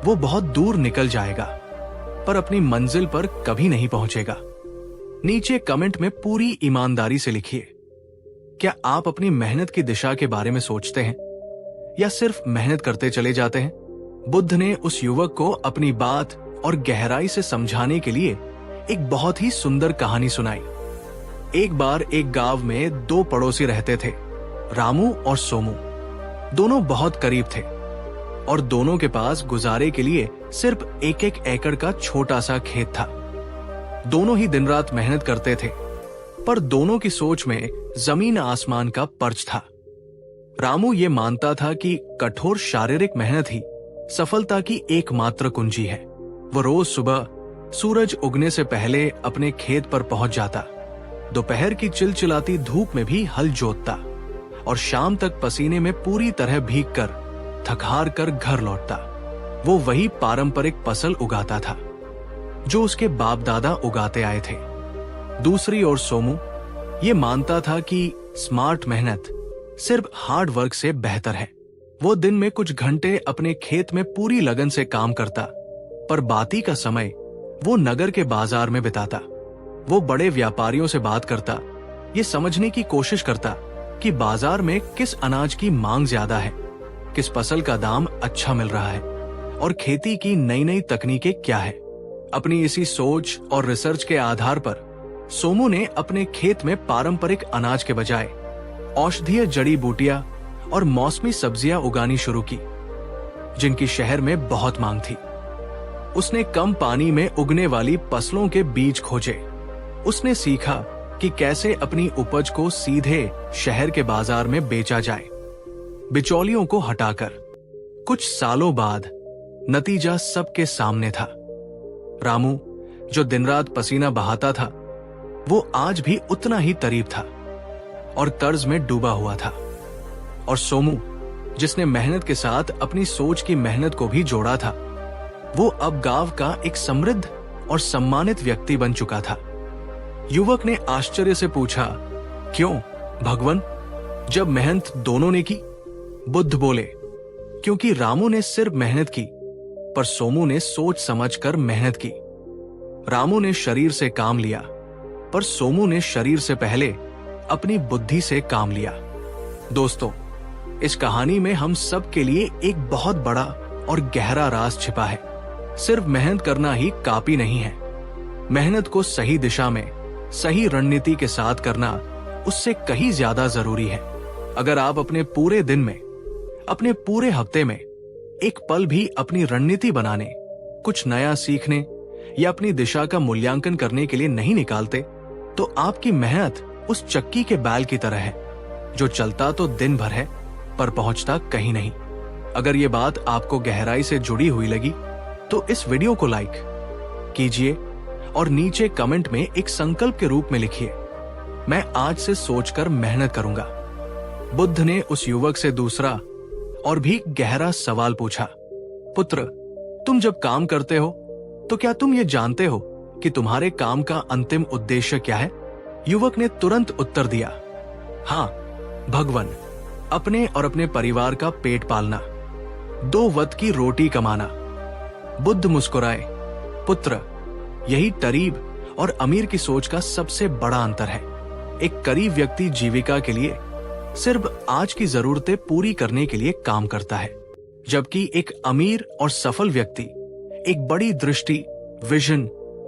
वो बहुत दूर निकल जाएगा, पर अपनी मंजिल पर कभी नहीं पहुंचेगा। नीचे कमेंट में पूरी ईमानदारी से लिखिए, क्या आप अपनी मेहनत की दिशा के बारे में सोचते हैं या सिर्फ मेहनत करते चले जाते हैं? बुद्ध ने उस युवक को अपनी बात और गहराई से समझाने के लिए एक बहुत ही सुंदर कहानी सुनाई। एक बार एक गांव में 2 पड़ोसी रहते थे, रामू और सोमू। दोनों बहुत करीब थे और दोनों के पास गुजारे के लिए सिर्फ 1-1 एकड़ का छोटा सा खेत था। दोनों ही दिन रात मेहनत करते थे, पर दोनों की सोच में जमीन आसमान का फर्क था। रामू ये मानता था कि कठोर शारीरिक मेहनत ही सफलता की एकमात्र कुंजी है। वो रोज सुबह सूरज उगने से पहले अपने खेत पर पहुंच जाता, दोपहर की चिलचिलाती धूप में भी हल जोतता और शाम तक पसीने में पूरी तरह भीगकर थक हार कर घर लौटता। वो वही पारंपरिक फसल उगाता था जो उसके बाप दादा उगाते आए थे। दूसरी ओर सोमू ये मानता था कि स्मार्ट मेहनत सिर्फ हार्ड वर्क से बेहतर है। वो दिन में कुछ घंटे अपने खेत में पूरी लगन से काम करता, पर बाकी का समय वो नगर के बाजार में बिताता। वो बड़े व्यापारियों से बात करता, ये समझने की कोशिश करता कि बाजार में किस अनाज की मांग ज्यादा है, किस फसल का दाम अच्छा मिल रहा है और खेती की नई नई तकनीकें क्या है। अपनी इसी सोच और रिसर्च के आधार पर सोमू ने अपने खेत में पारंपरिक अनाज के बजाय औषधीय जड़ी बूटियां और मौसमी सब्जियां उगानी शुरू की, जिनकी शहर में बहुत मांग थी। उसने कम पानी में उगने वाली फसलों के बीज खोजे। उसने सीखा कि कैसे अपनी उपज को सीधे शहर के बाजार में बेचा जाए, बिचौलियों को हटाकर। कुछ सालों बाद नतीजा सबके सामने था। रामू, जो दिन रात पसीना बहाता था, वो आज भी उतना ही करीब था और कर्ज में डूबा हुआ था। और सोमू, जिसने मेहनत के साथ अपनी सोच की मेहनत को भी जोड़ा था, वो अब गांव का एक समृद्ध और सम्मानित व्यक्ति बन चुका था। युवक ने आश्चर्य से पूछा, क्यों भगवान, जब मेहनत दोनों ने की? बुद्ध बोले, क्योंकि रामू ने सिर्फ मेहनत की, पर सोमू ने सोच समझकर मेहनत की। रामू ने शरीर से काम लिया, पर सोमू ने शरीर से पहले अपनी बुद्धि से काम लिया। दोस्तों, इस कहानी में हम सब के लिए एक बहुत बड़ा और गहरा राज छिपा है। सिर्फ मेहनत करना ही काफी नहीं है। मेहनत को सही दिशा में, सही रणनीति के साथ करना उससे कहीं ज्यादा जरूरी है। अगर आप अपने पूरे दिन में, अपने पूरे हफ्ते में एक पल भी अपनी रणनीति बनाने, कुछ नया सीखने या अपनी दिशा का मूल्यांकन करने के लिए नहीं निकालते, तो आपकी मेहनत उस चक्की के बैल की तरह है, जो चलता तो दिन भर है पर पहुंचता कहीं नहीं। अगर ये बात आपको गहराई से जुड़ी हुई लगी तो इस वीडियो को लाइक कीजिए और नीचे कमेंट में एक संकल्प के रूप में लिखिए, मैं आज से सोचकर मेहनत करूंगा। बुद्ध ने उस युवक से दूसरा और भी गहरा सवाल पूछा, पुत्र, तुम जब काम करते हो तो क्या तुम ये जानते हो कि तुम्हारे काम का अंतिम उद्देश्य क्या है? युवक ने तुरंत उत्तर दिया, हाँ भगवान, अपने और अपने परिवार का पेट पालना, 2 वक्त की रोटी कमाना। बुद्ध मुस्कुराए, पुत्र, यही गरीब और अमीर की सोच का सबसे बड़ा अंतर है। एक गरीब व्यक्ति जीविका के लिए सिर्फ आज की जरूरतें पूरी करने के लिए काम करता है, जबकि एक अमीर और सफल व्यक्ति एक बड़ी दृष्टि, विजन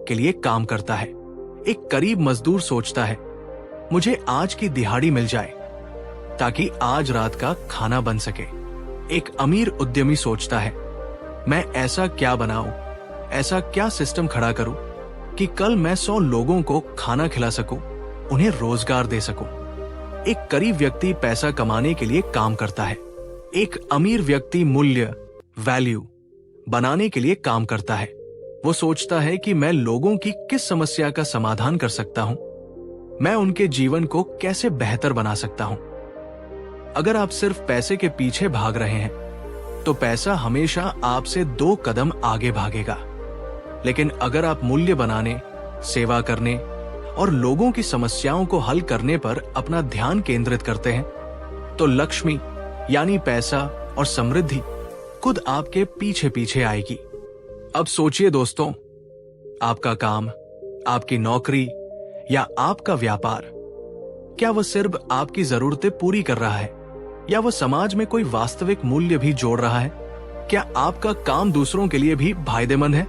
के लिए काम करता है। एक गरीब मजदूर सोचता है, मुझे आज की दिहाड़ी मिल जाए ताकि आज रात का खाना बन सके। एक अमीर उद्यमी सोचता है, मैं ऐसा क्या बनाऊं, ऐसा क्या सिस्टम खड़ा करूं कि कल मैं 100 लोगों को खाना खिला सकूं, उन्हें रोजगार दे सकूं। एक गरीब व्यक्ति पैसा कमाने के लिए काम करता है। एक अमीर व्यक्ति मूल्य, वैल्यू बनाने के लिए काम करता है। वो सोचता है कि मैं लोगों की किस समस्या का समाधान कर सकता हूं, मैं उनके जीवन को कैसे बेहतर बना सकता हूं। अगर आप सिर्फ पैसे के पीछे भाग रहे हैं तो पैसा हमेशा आपसे 2 कदम आगे भागेगा। लेकिन अगर आप मूल्य बनाने, सेवा करने और लोगों की समस्याओं को हल करने पर अपना ध्यान केंद्रित करते हैं तो लक्ष्मी यानी पैसा और समृद्धि खुद आपके पीछे पीछे आएगी। अब सोचिए दोस्तों, आपका काम, आपकी नौकरी या आपका व्यापार, क्या वह सिर्फ आपकी जरूरतें पूरी कर रहा है या वह समाज में कोई वास्तविक मूल्य भी जोड़ रहा है? क्या आपका काम दूसरों के लिए भी फायदेमंद है?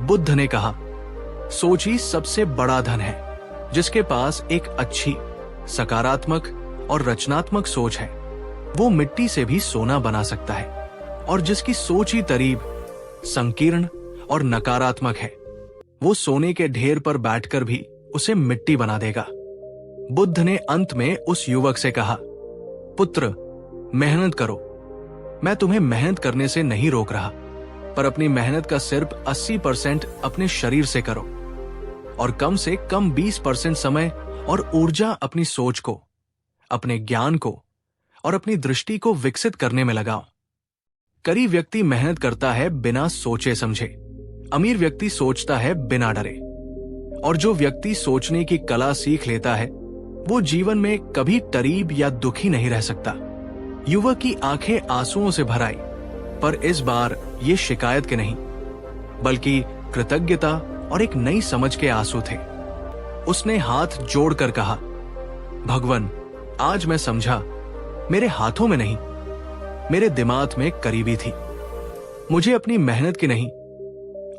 बुद्ध ने कहा, सोच ही सबसे बड़ा धन है। जिसके पास एक अच्छी, सकारात्मक और रचनात्मक सोच है, वो मिट्टी से भी सोना बना सकता है। और जिसकी सोच ही तरीब, संकीर्ण और नकारात्मक है, वो सोने के ढेर पर बैठकर भी उसे मिट्टी बना देगा। बुद्ध ने अंत में उस युवक से कहा, पुत्र, मेहनत करो। मैं तुम्हें मेहनत करने से नहीं रोक रहा, पर अपनी मेहनत का सिर्फ 80% अपने शरीर से करो और कम से कम 20% समय और ऊर्जा अपनी सोच को, अपने ज्ञान को और अपनी दृष्टि को विकसित करने में लगाओ। गरीब व्यक्ति मेहनत करता है बिना सोचे समझे, अमीर व्यक्ति सोचता है बिना डरे। और जो व्यक्ति सोचने की कला सीख लेता है, वो जीवन में कभी गरीब या दुखी नहीं रह सकता। युवक की आंखें आंसुओं से भर आई, पर इस बार ये शिकायत के नहीं, बल्कि कृतज्ञता और एक नई समझ के आंसू थे। उसने हाथ जोड़कर कहा, भगवान, आज मैं समझा, मेरे हाथों में नहीं, मेरे दिमाग में करीबी थी। मुझे अपनी मेहनत की नहीं,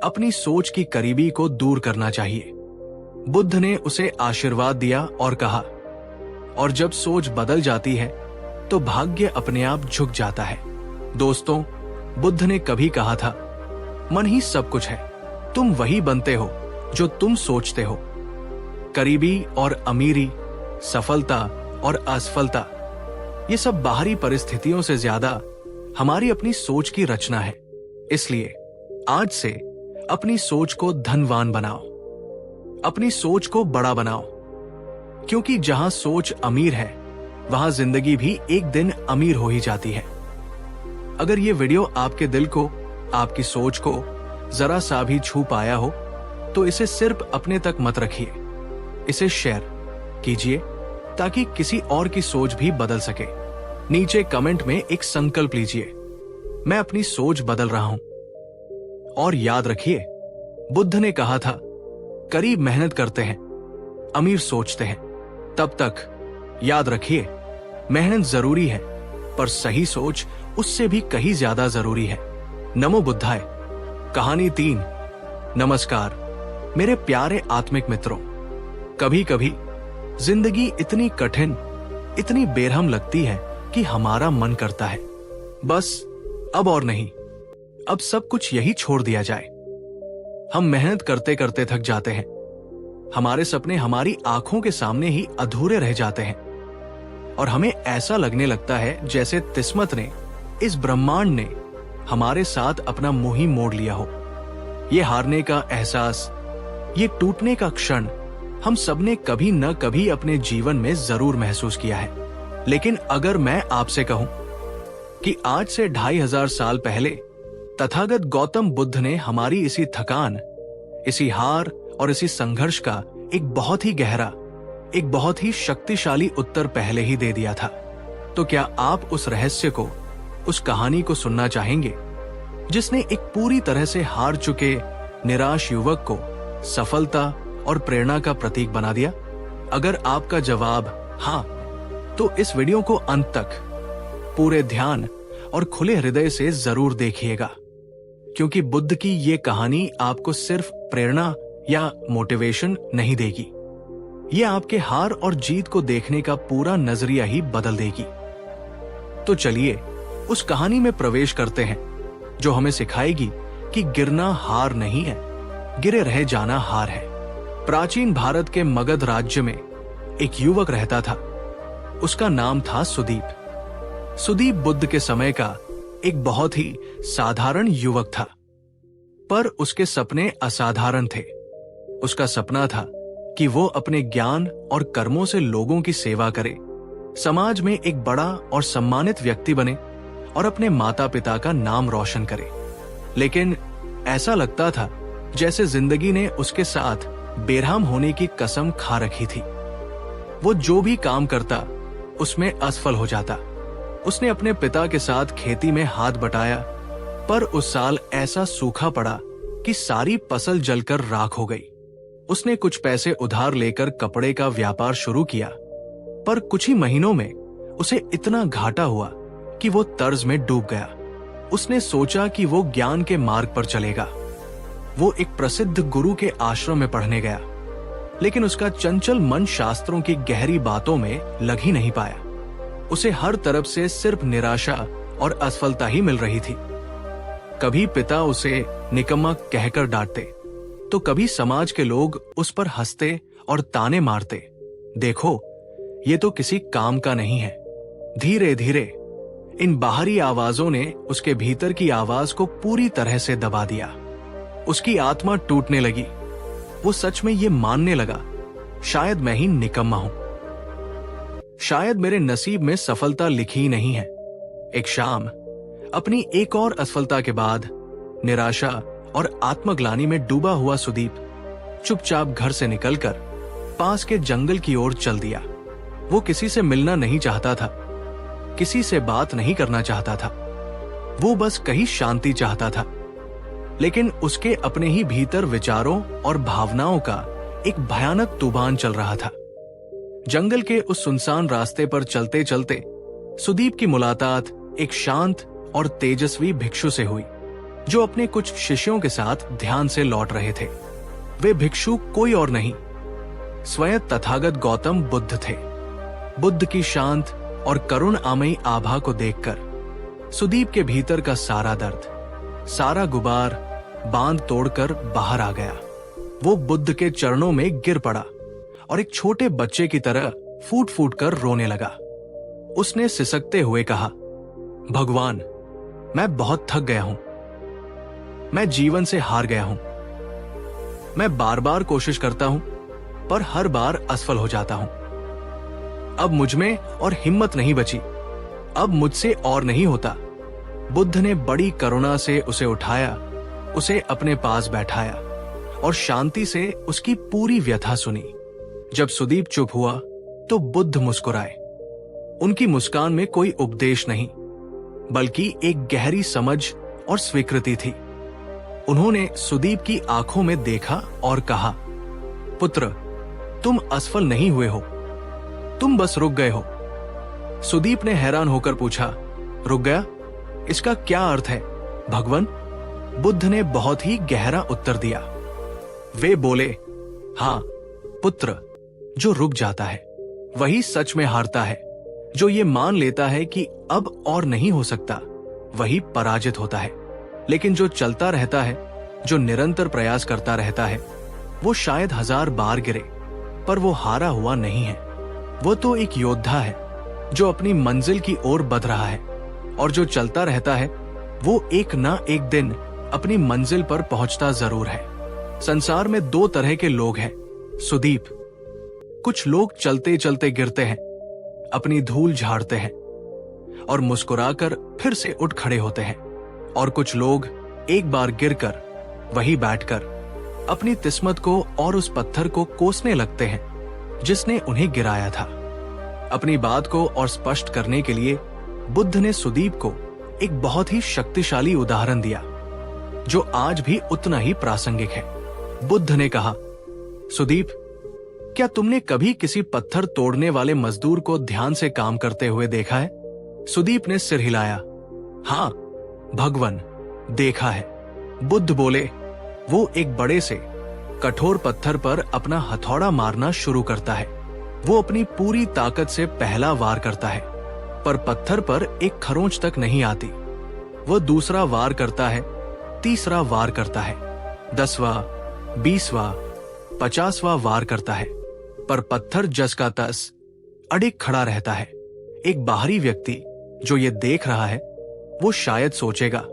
अपनी सोच की करीबी को दूर करना चाहिए। बुद्ध ने उसे आशीर्वाद दिया और कहा, और जब सोच बदल जाती है तो भाग्य अपने आप झुक जाता है। दोस्तों, बुद्ध ने कभी कहा था, मन ही सब कुछ है, तुम वही बनते हो जो तुम सोचते हो। करीबी और अमीरी, सफलता और असफलता, ये सब बाहरी परिस्थितियों से ज्यादा हमारी अपनी सोच की रचना है। इसलिए आज से अपनी सोच को धनवान बनाओ, अपनी सोच को बड़ा बनाओ, क्योंकि जहां सोच अमीर है, वहां जिंदगी भी एक दिन अमीर हो ही जाती है। अगर ये वीडियो आपके दिल को, आपकी सोच को जरा सा भी छू पाया हो, तो इसे सिर्फ अपने तक मत रखिए, इसे शेयर कीजिए ताकि किसी और की सोच भी बदल सके। नीचे कमेंट में एक संकल्प लीजिए, मैं अपनी सोच बदल रहा हूं। और याद रखिए, बुद्ध ने कहा था, गरीब मेहनत करते हैं, अमीर सोचते हैं। तब तक याद रखिए, मेहनत जरूरी है, पर सही सोच उससे भी कहीं ज्यादा जरूरी है। नमो बुद्धाय। कहानी 3। नमस्कार मेरे प्यारे आत्मिक मित्रों। कभी कभी जिंदगी इतनी कठिन, इतनी बेरहम लगती है कि हमारा मन करता है, बस अब और नहीं, अब सब कुछ यही छोड़ दिया जाए। हम मेहनत करते करते थक जाते हैं। हमारे सपने हमारी आंखों के सामने ही अधूरे रह जाते हैं और हमें ऐसा लगने लगता है जैसे किस्मत ने, इस ब्रह्मांड ने हमारे साथ अपना मुंह ही मोड़ लिया हो। ये हारने का एहसास, ये टूटने का क्षण हम सबने कभी न कभी अपने जीवन में जरूर महसूस किया है। लेकिन अगर मैं आपसे कहूं कि आज से 2500 साल पहले तथागत गौतम बुद्ध ने हमारी इसी थकान, इसी हार और इसी संघर्ष का एक बहुत ही गहरा, एक बहुत ही शक्तिशाली उत्तर पहले ही दे दिया था, तो क्या आप उस रहस्य को, उस कहानी को सुनना चाहेंगे जिसने एक पूरी तरह से हार चुके निराश युवक को सफलता और प्रेरणा का प्रतीक बना दिया? अगर आपका जवाब हां, तो इस वीडियो को अंत तक पूरे ध्यान और खुले हृदय से जरूर देखिएगा, क्योंकि बुद्ध की ये कहानी आपको सिर्फ प्रेरणा या मोटिवेशन नहीं देगी, ये आपके हार और जीत को देखने का पूरा नजरिया ही बदल देगी। तो चलिए उस कहानी में प्रवेश करते हैं जो हमें सिखाएगी कि गिरना हार नहीं है, गिरे रह जाना हार है। प्राचीन भारत के मगध राज्य में एक युवक रहता था। उसका नाम था सुदीप। सुदीप बुद्ध के समय का एक बहुत ही साधारण युवक था, पर उसके सपने असाधारण थे। उसका सपना था कि वो अपने ज्ञान और कर्मों से लोगों की सेवा करे, समाज में एक बड़ा और सम्मानित व्यक्ति बने और अपने माता पिता का नाम रोशन करे। लेकिन ऐसा लगता था जैसे जिंदगी ने उसके साथ बेरहम होने की कसम खा रखी थी। वो जो भी काम करता उसमें असफल हो जाता। उसने अपने पिता के साथ खेती में हाथ बटाया, पर उस साल ऐसा सूखा पड़ा कि सारी फसल जलकर राख हो गई। उसने कुछ पैसे उधार लेकर कपड़े का व्यापार शुरू किया, पर कुछ ही महीनों में उसे इतना घाटा हुआ कि वो कर्ज में डूब गया। उसने सोचा कि वो ज्ञान के मार्ग पर चलेगा। वो एक प्रसिद्ध गुरु के आश्रम में पढ़ने गया, लेकिन उसका चंचल मन शास्त्रों की गहरी बातों में लग ही नहीं पाया। उसे हर तरफ से सिर्फ निराशा और असफलता ही मिल रही थी। कभी पिता उसे निकम्मा कहकर डांटते, तो कभी समाज के लोग उस पर हंसते और ताने मारते। देखो, ये तो किसी काम का नहीं है। धीरे धीरे इन बाहरी आवाजों ने उसके भीतर की आवाज को पूरी तरह से दबा दिया। उसकी आत्मा टूटने लगी। वो सच में ये मानने लगा, शायद मैं ही निकम्मा हूं, शायद मेरे नसीब में सफलता लिखी ही नहीं है। एक शाम अपनी एक और असफलता के बाद निराशा और आत्मग्लानि में डूबा हुआ सुदीप चुपचाप घर से निकलकर पास के जंगल की ओर चल दिया। वो किसी से मिलना नहीं चाहता था, किसी से बात नहीं करना चाहता था। वो बस कहीं शांति चाहता था। लेकिन उसके अपने ही भीतर विचारों और भावनाओं का एक भयानक तूफान चल रहा था। जंगल के उस सुनसान रास्ते पर चलते चलते सुदीप की मुलाकात एक शांत और तेजस्वी भिक्षु से हुई, जो अपने कुछ शिष्यों के साथ ध्यान से लौट रहे थे। वे भिक्षु कोई और नहीं, स्वयं तथागत गौतम बुद्ध थे। बुद्ध की शांत और करुण आमयी आभा को देखकर सुदीप के भीतर का सारा दर्द, सारा गुबार बांध तोड़कर बाहर आ गया। वो बुद्ध के चरणों में गिर पड़ा और एक छोटे बच्चे की तरह फूट फूट कर रोने लगा। उसने सिसकते हुए कहा, भगवान, मैं बहुत थक गया हूं। मैं जीवन से हार गया हूं। मैं बार बार कोशिश करता हूं, पर हर बार असफल हो जाता हूं। अब मुझमें और हिम्मत नहीं बची। अब मुझसे और नहीं होता। बुद्ध ने बड़ी करुणा से उसे उठाया, उसे अपने पास बैठाया और शांति से उसकी पूरी व्यथा सुनी। जब सुदीप चुप हुआ तो बुद्ध मुस्कुराए। उनकी मुस्कान में कोई उपदेश नहीं, बल्कि एक गहरी समझ और स्वीकृति थी। उन्होंने सुदीप की आंखों में देखा और कहा, पुत्र, तुम असफल नहीं हुए हो, तुम बस रुक गए हो। सुदीप ने हैरान होकर पूछा, रुक गया? इसका क्या अर्थ है भगवान? बुद्ध ने बहुत ही गहरा उत्तर दिया। वे बोले, हाँ पुत्र, जो रुक जाता है वही सच में हारता है। जो ये मान लेता है कि अब और नहीं हो सकता, वही पराजित होता है। लेकिन जो चलता रहता है, जो निरंतर प्रयास करता रहता है, वो शायद 1000 बार गिरे, पर वो हारा हुआ नहीं है। वो तो एक योद्धा है जो अपनी मंजिल की ओर बढ़ रहा है, और जो चलता रहता है वो एक ना एक दिन अपनी मंजिल पर पहुंचता जरूर है। संसार में 2 तरह के लोग हैं सुदीप। कुछ लोग चलते चलते गिरते हैं, अपनी धूल झाड़ते हैं और मुस्कुराकर फिर से उठ खड़े होते हैं, और कुछ लोग एक बार गिरकर वहीं बैठकर अपनी किस्मत को और उस पत्थर को कोसने लगते हैं जिसने उन्हें गिराया था। अपनी बात को और स्पष्ट करने के लिए बुद्ध ने सुदीप को एक बहुत ही शक्तिशाली उदाहरण दिया, जो आज भी उतना ही प्रासंगिक है। बुद्ध ने कहा, सुदीप, क्या तुमने कभी किसी पत्थर तोड़ने वाले मजदूर को ध्यान से काम करते हुए देखा है? सुदीप ने सिर हिलाया। हाँ भगवान, देखा है। बुद्ध बोले, वो एक बड़े से कठोर पत्थर पर अपना हथौड़ा मारना शुरू करता है। वो अपनी पूरी ताकत से पहला वार करता है, पर पत्थर पर एक खरोंच तक नहीं आती। वो दूसरा वार करता है, तीसरा वार करता है, 10वां, 20वां, 50वां वार करता है, पर पत्थर जस का तस अडिग खड़ा रहता है। एक बाहरी व्यक्ति जो ये देख रहा है, वो शायद सोचेगा,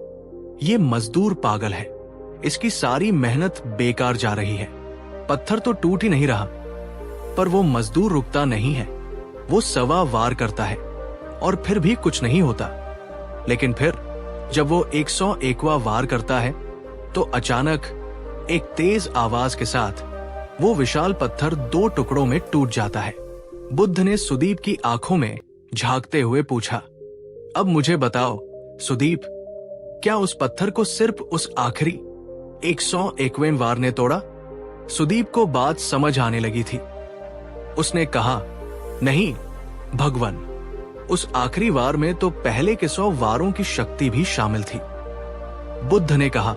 ये मजदूर पागल है, इसकी सारी मेहनत बेकार जा रही है, पत्थर तो टूट ही नहीं रहा। पर वो मजदूर रुकता नहीं है, वो 1.25 वार करता है और फिर भी कुछ नहीं होता। लेकिन फिर जब वो 101वां वार करता है, तो अचानक एक तेज आवाज के साथ वो विशाल पत्थर 2 टुकड़ों में टूट जाता है। बुद्ध ने सुदीप की आंखों में झांकते हुए पूछा, अब मुझे बताओ सुदीप, क्या उस पत्थर को सिर्फ उस आखिरी 101वें वार ने तोड़ा? सुदीप को बात समझ आने लगी थी। उसने कहा, नहीं भगवान, उस आखिरी वार में तो पहले के 100 वारों की शक्ति भी शामिल थी। बुद्ध ने कहा,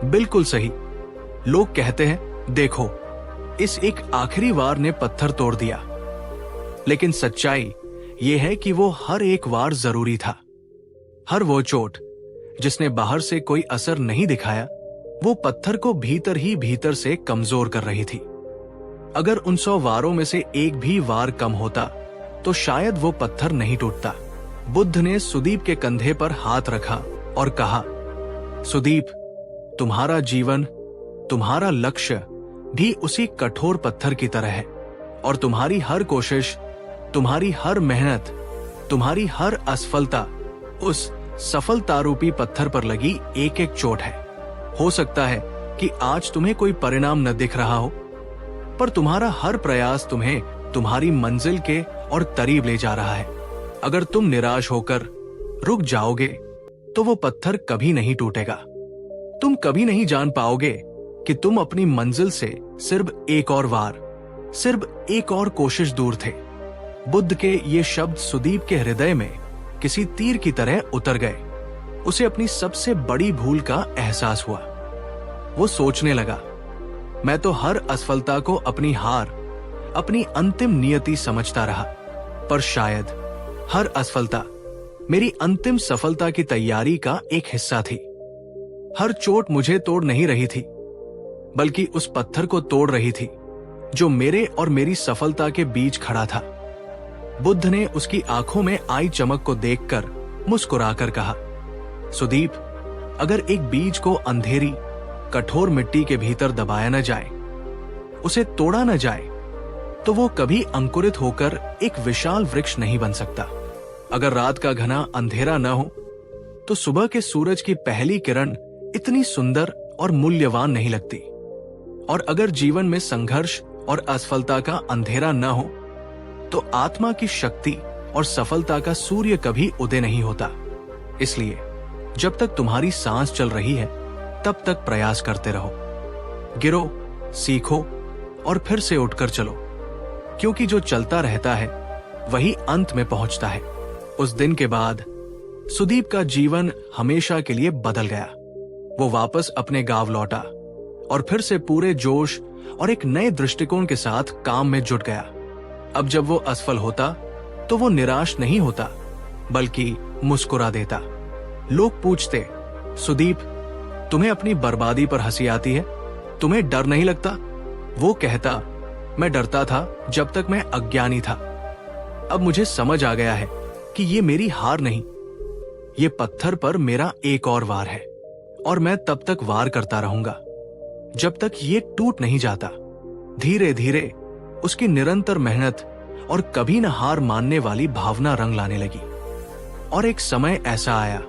बिल्कुल सही। लोग कहते हैं, देखो, इस एक आखिरी वार ने पत्थर तोड़ दिया, लेकिन सच्चाई यह है कि वो हर एक वार जरूरी था। हर वो चोट जिसने बाहर से कोई असर नहीं दिखाया, वो पत्थर को भीतर ही भीतर से कमजोर कर रही थी। अगर उन 100 वारों में से एक भी वार कम होता, तो शायद वो पत्थर नहीं टूटता। बुद्ध ने सुदीप के कंधे पर हाथ रखा और कहा, सुदीप, तुम्हारा जीवन, तुम्हारा लक्ष्य भी उसी कठोर पत्थर की तरह है, और तुम्हारी हर कोशिश, तुम्हारी हर मेहनत, तुम्हारी हर असफलता उस सफलतारूपी पत्थर पर लगी एक एक चोट है। हो सकता है कि आज तुम्हें कोई परिणाम न दिख रहा हो, पर तुम्हारा हर प्रयास तुम्हें तुम्हारी मंजिल के और करीब ले जा रहा है। अगर तुम निराश होकर रुक जाओगे, तो वो पत्थर कभी नहीं टूटेगा। तुम कभी नहीं जान पाओगे कि तुम अपनी मंजिल से सिर्फ एक और वार, सिर्फ एक और कोशिश दूर थे। बुद्ध के ये शब्द सुदीप के हृदय में किसी तीर की तरह उतर गए। उसे अपनी सबसे बड़ी भूल का एहसास हुआ। वो सोचने लगा, मैं तो हर असफलता को अपनी हार, अपनी अंतिम नियति समझता रहा, पर शायद हर असफलता मेरी अंतिम सफलता की तैयारी का एक हिस्सा थी। हर चोट मुझे तोड़ नहीं रही थी, बल्कि उस पत्थर को तोड़ रही थी जो मेरे और मेरी सफलता के बीच खड़ा था। बुद्ध ने उसकी आंखों में आई चमक को देखकर मुस्कुराकर कहा, सुदीप, अगर एक बीज को अंधेरी कठोर मिट्टी के भीतर दबाया न जाए, उसे तोड़ा न जाए, तो वो कभी अंकुरित होकर एक विशाल वृक्ष नहीं बन सकता। अगर रात का घना अंधेरा न हो, तो सुबह के सूरज की पहली किरण इतनी सुंदर और मूल्यवान नहीं लगती। और अगर जीवन में संघर्ष और असफलता का अंधेरा न हो, तो आत्मा की शक्ति और सफलता का सूर्य कभी उदय नहीं होता। इसलिए जब तक तुम्हारी सांस चल रही है तब तक प्रयास करते रहो। गिरो, सीखो और फिर से उठकर चलो, क्योंकि जो चलता रहता है वही अंत में पहुंचता है। उस दिन के बाद सुदीप का जीवन हमेशा के लिए बदल गया। वो वापस अपने गांव लौटा और फिर से पूरे जोश और एक नए दृष्टिकोण के साथ काम में जुट गया। अब जब वो असफल होता तो वो निराश नहीं होता, बल्कि मुस्कुरा देता। लोग पूछते, सुदीप, तुम्हें अपनी बर्बादी पर हंसी आती है? तुम्हें डर नहीं लगता? वो कहता, मैं डरता था जब तक मैं अज्ञानी था। अब मुझे समझ आ गया है कि ये मेरी हार नहीं, ये पत्थर पर मेरा एक और वार है, और मैं तब तक वार करता रहूंगा जब तक ये टूट नहीं जाता। धीरे धीरे उसकी निरंतर मेहनत और कभी न हार मानने वाली भावना रंग लाने लगी। और एक समय ऐसा आया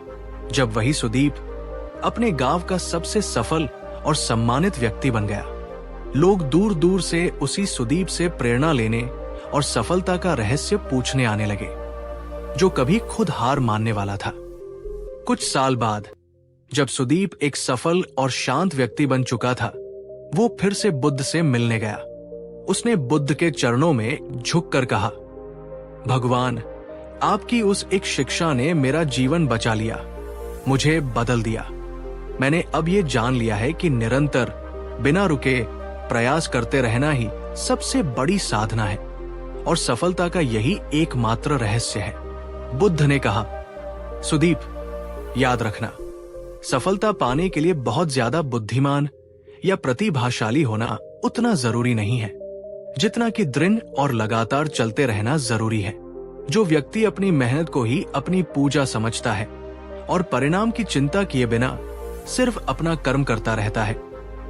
जब वही सुदीप अपने गांव का सबसे सफल और सम्मानित व्यक्ति बन गया। लोग दूर दूर से उसी सुदीप से प्रेरणा लेने और सफलता का रहस्य पूछने आने लगे, जो कभी खुद हार मानने वाला था। कुछ साल बाद जब सुदीप एक सफल और शांत व्यक्ति बन चुका था, वो फिर से बुद्ध से मिलने गया। उसने बुद्ध के चरणों में झुककर कहा, भगवान, आपकी उस एक शिक्षा ने मेरा जीवन बचा लिया, मुझे बदल दिया। मैंने अब ये जान लिया है कि निरंतर बिना रुके प्रयास करते रहना ही सबसे बड़ी साधना है और सफलता का यही एकमात्र रहस्य है। बुद्ध ने कहा, सुदीप, याद रखना, सफलता पाने के लिए बहुत ज्यादा बुद्धिमान या प्रतिभाशाली होना उतना जरूरी नहीं है जितना कि दृढ़ और लगातार चलते रहना जरूरी है। जो व्यक्ति अपनी मेहनत को ही अपनी पूजा समझता है और परिणाम की चिंता किए बिना सिर्फ अपना कर्म करता रहता है,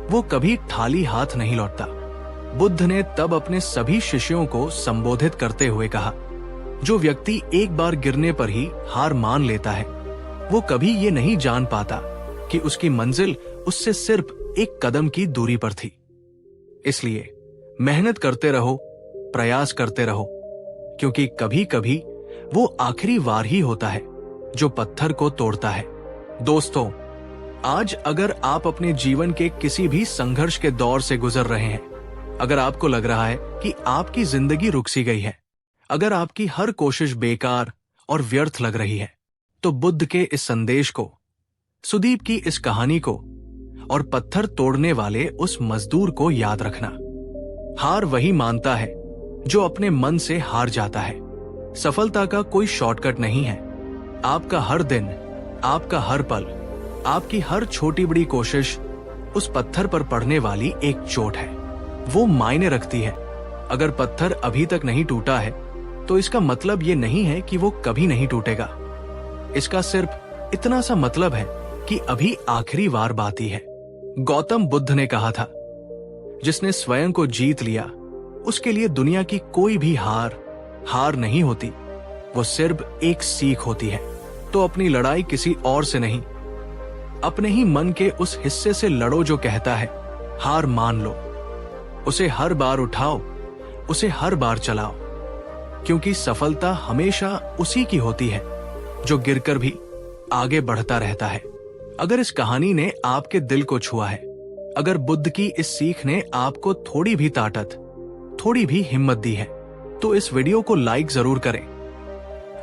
वो कभी खाली हाथ नहीं लौटता। बुद्ध ने तब अपने सभी शिष्यों को संबोधित करते हुए कहा, जो व्यक्ति एक बार गिरने पर ही हार मान लेता है, वो कभी ये नहीं जान पाता कि उसकी मंजिल उससे सिर्फ एक कदम की दूरी पर थी। इसलिए मेहनत करते रहो, प्रयास करते रहो, क्योंकि कभी कभी वो आखिरी वार ही होता है जो पत्थर को तोड़ता है। दोस्तों, आज अगर आप अपने जीवन के किसी भी संघर्ष के दौर से गुजर रहे हैं, अगर आपको लग रहा है कि आपकी जिंदगी रुक सी गई है, अगर आपकी हर कोशिश बेकार और व्यर्थ लग रही है, तो बुद्ध के इस संदेश को, सुदीप की इस कहानी को और पत्थर तोड़ने वाले उस मजदूर को याद रखना। हार वही मानता है जो अपने मन से हार जाता है। सफलता का कोई शॉर्टकट नहीं है। आपका हर दिन, आपका हर पल, आपकी हर छोटी बड़ी कोशिश उस पत्थर पर पड़ने वाली एक चोट है। वो मायने रखती है। अगर पत्थर अभी तक नहीं टूटा है तो इसका मतलब ये नहीं है कि वो कभी नहीं टूटेगा। इसका सिर्फ इतना सा मतलब है कि अभी आखिरी वार बाकी है। गौतम बुद्ध ने कहा था, जिसने स्वयं को जीत लिया उसके लिए दुनिया की कोई भी हार नहीं होती, वो सिर्फ एक सीख होती है। तो अपनी लड़ाई किसी और से नहीं, अपने ही मन के उस हिस्से से लड़ो जो कहता है हार मान लो। उसे हर बार उठाओ, उसे हर बार चलाओ, क्योंकि सफलता हमेशा उसी की होती है जो गिरकर भी आगे बढ़ता रहता है। अगर इस कहानी ने आपके दिल को छुआ है, अगर बुद्ध की इस सीख ने आपको थोड़ी भी ताकत, थोड़ी भी हिम्मत दी है, तो इस वीडियो को लाइक जरूर करें।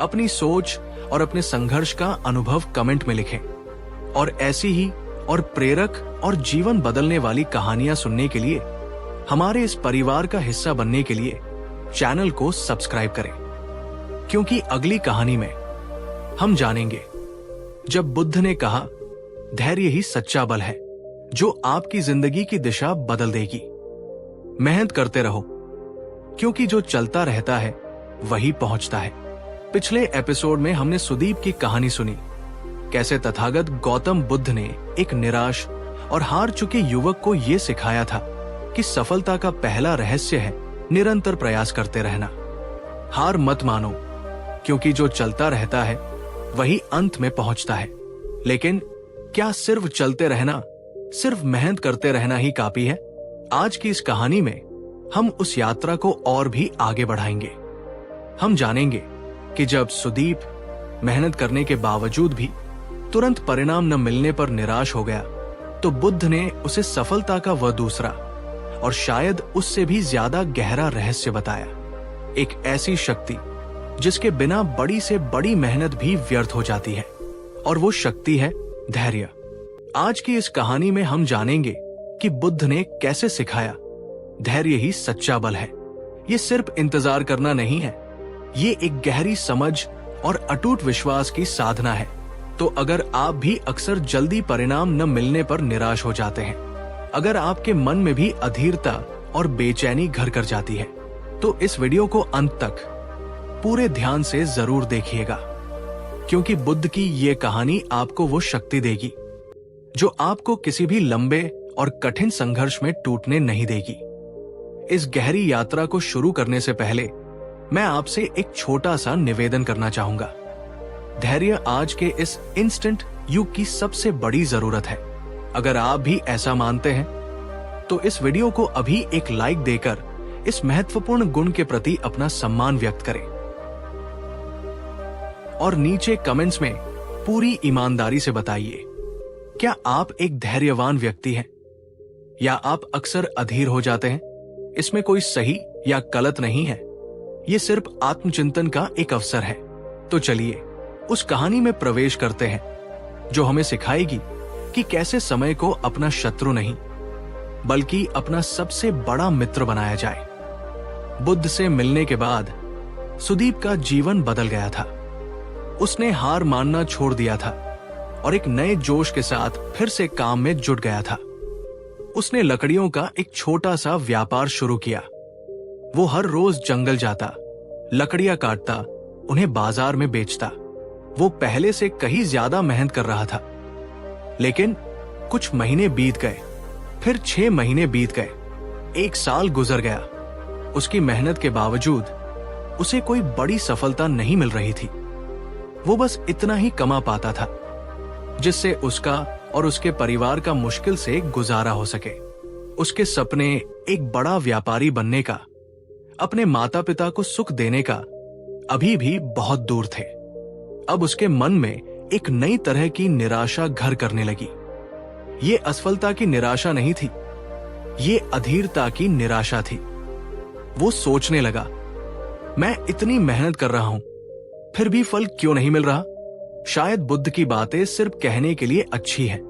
अपनी सोच और अपने संघर्ष का अनुभव कमेंट में लिखें और ऐसी ही और प्रेरक और जीवन बदलने वाली कहानियां सुनने के लिए, हमारे इस परिवार का हिस्सा बनने के लिए चैनल को सब्सक्राइब करें, क्योंकि अगली कहानी में हम जानेंगे जब बुद्ध ने कहा, धैर्य ही सच्चा बल है जो आपकी जिंदगी की दिशा बदल देगी। मेहनत करते रहो, क्योंकि जो चलता रहता है वही पहुंचता है। पिछले एपिसोड में हमने सुदीप की कहानी सुनी, कैसे तथागत गौतम बुद्ध ने एक निराश और हार चुके युवक को यह सिखाया था कि सफलता का पहला रहस्य है निरंतर प्रयास करते रहना। हार मत मानो, क्योंकि जो चलता रहता है वही अंत में पहुंचता है। लेकिन क्या सिर्फ चलते रहना, सिर्फ मेहनत करते रहना ही काफी है? आज की इस कहानी में हम उस यात्रा को और भी आगे बढ़ाएंगे। हम जानेंगे कि जब सुदीप मेहनत करने के बावजूद भी तुरंत परिणाम न मिलने पर निराश हो गया, तो बुद्ध ने उसे सफलता का वह दूसरा और शायद उससे भी ज्यादा गहरा रहस्य बताया। एक ऐसी शक्ति जिसके बिना बड़ी से बड़ी मेहनत भी व्यर्थ हो जाती है, और वो शक्ति है धैर्य। आज की इस कहानी में हम जानेंगे कि बुद्ध ने कैसे सिखाया धैर्य ही सच्चा बल है। ये सिर्फ इंतजार करना नहीं है, ये एक गहरी समझ और अटूट विश्वास की साधना है। तो अगर आप भी अक्सर जल्दी परिणाम न मिलने पर निराश हो जाते हैं, अगर आपके मन में भी अधीरता और बेचैनी घर कर जाती है, तो इस वीडियो को अंत तक पूरे ध्यान से जरूर देखिएगा, क्योंकि बुद्ध की ये कहानी आपको वो शक्ति देगी जो आपको किसी भी लंबे और कठिन संघर्ष में टूटने नहीं देगी। इस गहरी यात्रा को शुरू करने से पहले मैं आपसे एक छोटा सा निवेदन करना चाहूंगा। धैर्य आज के इस इंस्टेंट युग की सबसे बड़ी जरूरत है। अगर आप भी ऐसा मानते हैं, तो इस वीडियो को अभी एक लाइक देकर इस महत्वपूर्ण गुण के प्रति अपना सम्मान व्यक्त करें और नीचे कमेंट्स में पूरी ईमानदारी से बताइए, क्या आप एक धैर्यवान व्यक्ति हैं या आप अक्सर अधीर हो जाते हैं? इसमें कोई सही या गलत नहीं है, ये सिर्फ आत्मचिंतन का एक अवसर है। तो चलिए उस कहानी में प्रवेश करते हैं जो हमें सिखाएगी कि कैसे समय को अपना शत्रु नहीं बल्कि अपना सबसे बड़ा मित्र बनाया जाए। बुद्ध से मिलने के बाद सुदीप का जीवन बदल गया था। उसने हार मानना छोड़ दिया था और एक नए जोश के साथ फिर से काम में जुट गया था। उसने लकड़ियों का एक छोटा सा व्यापार शुरू किया। वो हर रोज जंगल जाता, लकड़ियां काटता, उन्हें बाजार में बेचता। वो पहले से कहीं ज्यादा मेहनत कर रहा था, लेकिन कुछ महीने बीत गए, फिर 6 महीने बीत गए, 1 साल गुजर गया। उसकी मेहनत के बावजूद उसे कोई बड़ी सफलता नहीं मिल रही थी। वो बस इतना ही कमा पाता था जिससे उसका और उसके परिवार का मुश्किल से गुजारा हो सके। उसके सपने एक बड़ा व्यापारी बनने का, अपने माता पिता को सुख देने का अभी भी बहुत दूर थे। अब उसके मन में एक नई तरह की निराशा घर करने लगी। ये असफलता की निराशा नहीं थी, ये अधीरता की निराशा थी। वो सोचने लगा, मैं इतनी मेहनत कर रहा हूं, फिर भी फल क्यों नहीं मिल रहा? शायद बुद्ध की बातें सिर्फ कहने के लिए अच्छी हैं,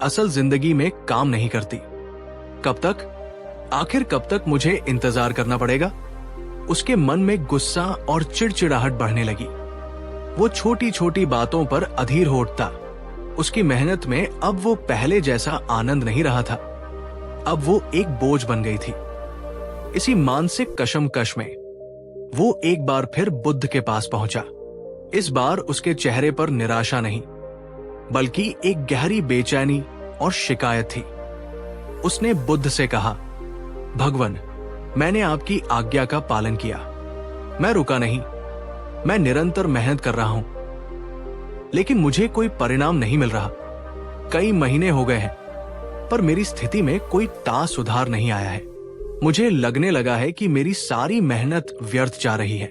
असल जिंदगी में काम नहीं करती। कब तक, आखिर कब तक मुझे इंतजार करना पड़ेगा? उसके मन में गुस्सा और चिड़चिड़ाहट बढ़ने लगी। वो छोटी छोटी बातों पर अधीर हो उठता। उसकी मेहनत में अब वो पहले जैसा आनंद नहीं रहा था, अब वो एक बोझ बन गई थी। इसी मानसिक कशमकश में वो एक बार फिर बुद्ध के पास पहुंचा। इस बार उसके चेहरे पर निराशा नहीं, बल्कि एक गहरी बेचैनी और शिकायत थी। उसने बुद्ध से कहा, भगवान, मैंने आपकी आज्ञा का पालन किया, मैं रुका नहीं, मैं निरंतर मेहनत कर रहा हूं, लेकिन मुझे कोई परिणाम नहीं मिल रहा। कई महीने हो गए हैं, पर मेरी स्थिति में कोई सुधार नहीं आया है। मुझे लगने लगा है कि मेरी सारी मेहनत व्यर्थ जा रही है।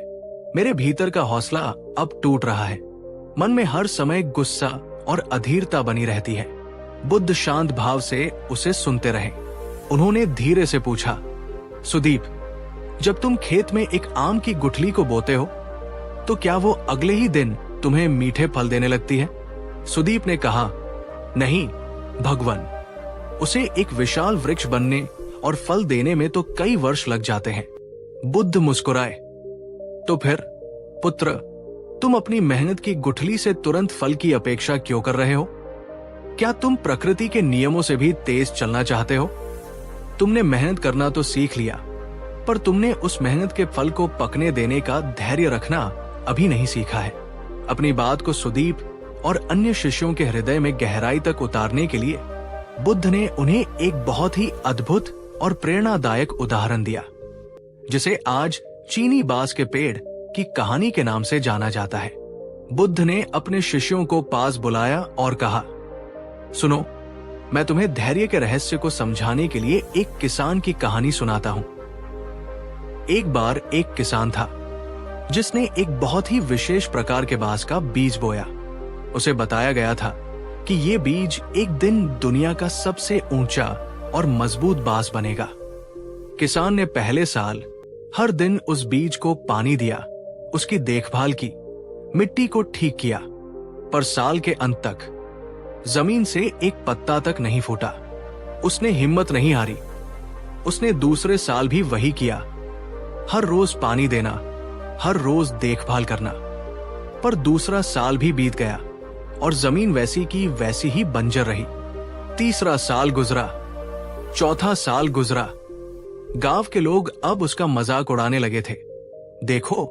मेरे भीतर का हौसला अब टूट रहा है। मन में हर समय गुस्सा और अधीरता बनी रहती है। बुद्ध शांत भाव से उसे सुनते रहे। उन्होंने धीरे से पूछा, सुदीप, जब तुम खेत में एक आम की गुठली को बोते हो, तो क्या वो अगले ही दिन तुम्हें मीठे फल देने लगती है? सुदीप ने कहा, नहीं भगवान, उसे एक विशाल वृक्ष बनने और फल देने में तो कई वर्ष लग जाते हैं। बुद्ध मुस्कुराए, तो फिर पुत्र, तुम अपनी मेहनत की गुठली से तुरंत फल की अपेक्षा क्यों कर रहे हो? क्या तुम प्रकृति के नियमों से भी तेज चलना चाहते हो? तुमने मेहनत करना तो सीख लिया, पर तुमने उस मेहनत के फल को पकने देने का धैर्य रखना अभी नहीं सीखा है। अपनी बात को सुदीप और अन्य शिष्यों के हृदय में गहराई तक उतारने के लिए बुद्ध ने उन्हें एक बहुत ही अद्भुत और प्रेरणादायक उदाहरण दिया, जिसे आज चीनी बांस के पेड़ की कहानी के नाम से जाना जाता है। बुद्ध ने अपने शिष्यों को पास बुलाया और कहा, सुनो, मैं तुम्हें धैर्य के रहस्य को समझाने के लिए एक किसान की कहानी सुनाता हूं। एक बार एक किसान था जिसने एक बहुत ही विशेष प्रकार के बांस का बीज बोया। उसे बताया गया था कि ये बीज एक दिन दुनिया का सबसे ऊंचा और मजबूत बांस बनेगा। किसान ने पहले साल हर दिन उस बीज को पानी दिया, उसकी देखभाल की, मिट्टी को ठीक किया, पर साल के अंत तक जमीन से एक पत्ता तक नहीं फूटा। उसने हिम्मत नहीं हारी। उसने दूसरे साल भी वही किया, हर रोज पानी देना, हर रोज देखभाल करना। पर दूसरा साल भी बीत गया और जमीन वैसी की वैसी ही बंजर रही। तीसरा साल गुजरा, चौथा साल गुजरा। गांव के लोग अब उसका मजाक उड़ाने लगे थे। देखो,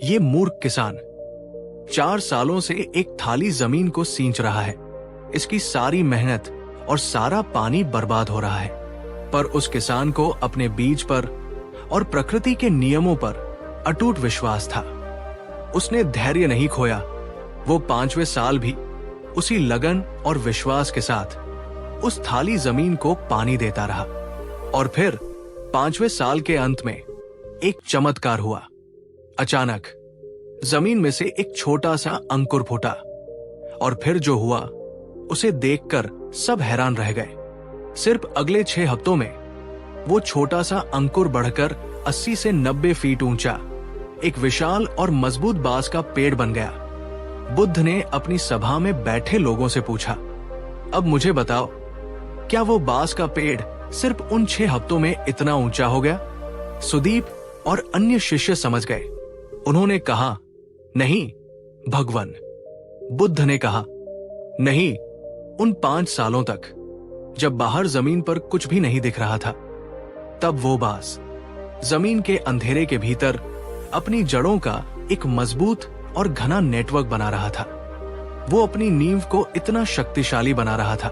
ये मूर्ख किसान 4 सालों से एक थाली जमीन को सींच रहा है। इसकी सारी मेहनत और सारा पानी बर्बाद हो रहा है। पर उस किसान को अपने बीज पर और प्रकृति के नियमों पर अटूट विश्वास था। उसने धैर्य नहीं खोया। वो 5वें साल भी उसी लगन और विश्वास के साथ उस थाली जमीन को पानी देता रहा। और फिर 5वें साल के अंत में एक चमत्कार हुआ। अचानक जमीन में से एक छोटा सा अंकुर फूटा। और फिर जो हुआ उसे देखकर सब हैरान रह गए। सिर्फ अगले 6 हफ्तों में वो छोटा सा अंकुर बढ़कर 80 से 90 फीट ऊंचा एक विशाल और मजबूत बांस का पेड़ बन गया। बुद्ध ने अपनी सभा में बैठे लोगों से पूछा, अब मुझे बताओ, क्या वो बांस का पेड़ सिर्फ उन 6 हफ्तों में इतना ऊंचा हो गया? सुदीप और अन्य शिष्य समझ गए। उन्होंने कहा, नहीं भगवान। बुद्ध ने कहा, नहीं, उन 5 सालों तक जब बाहर जमीन पर कुछ भी नहीं दिख रहा था, तब वो बांस जमीन के अंधेरे के भीतर अपनी जड़ों का एक मजबूत और घना नेटवर्क बना रहा था। वो अपनी नींव को इतना शक्तिशाली बना रहा था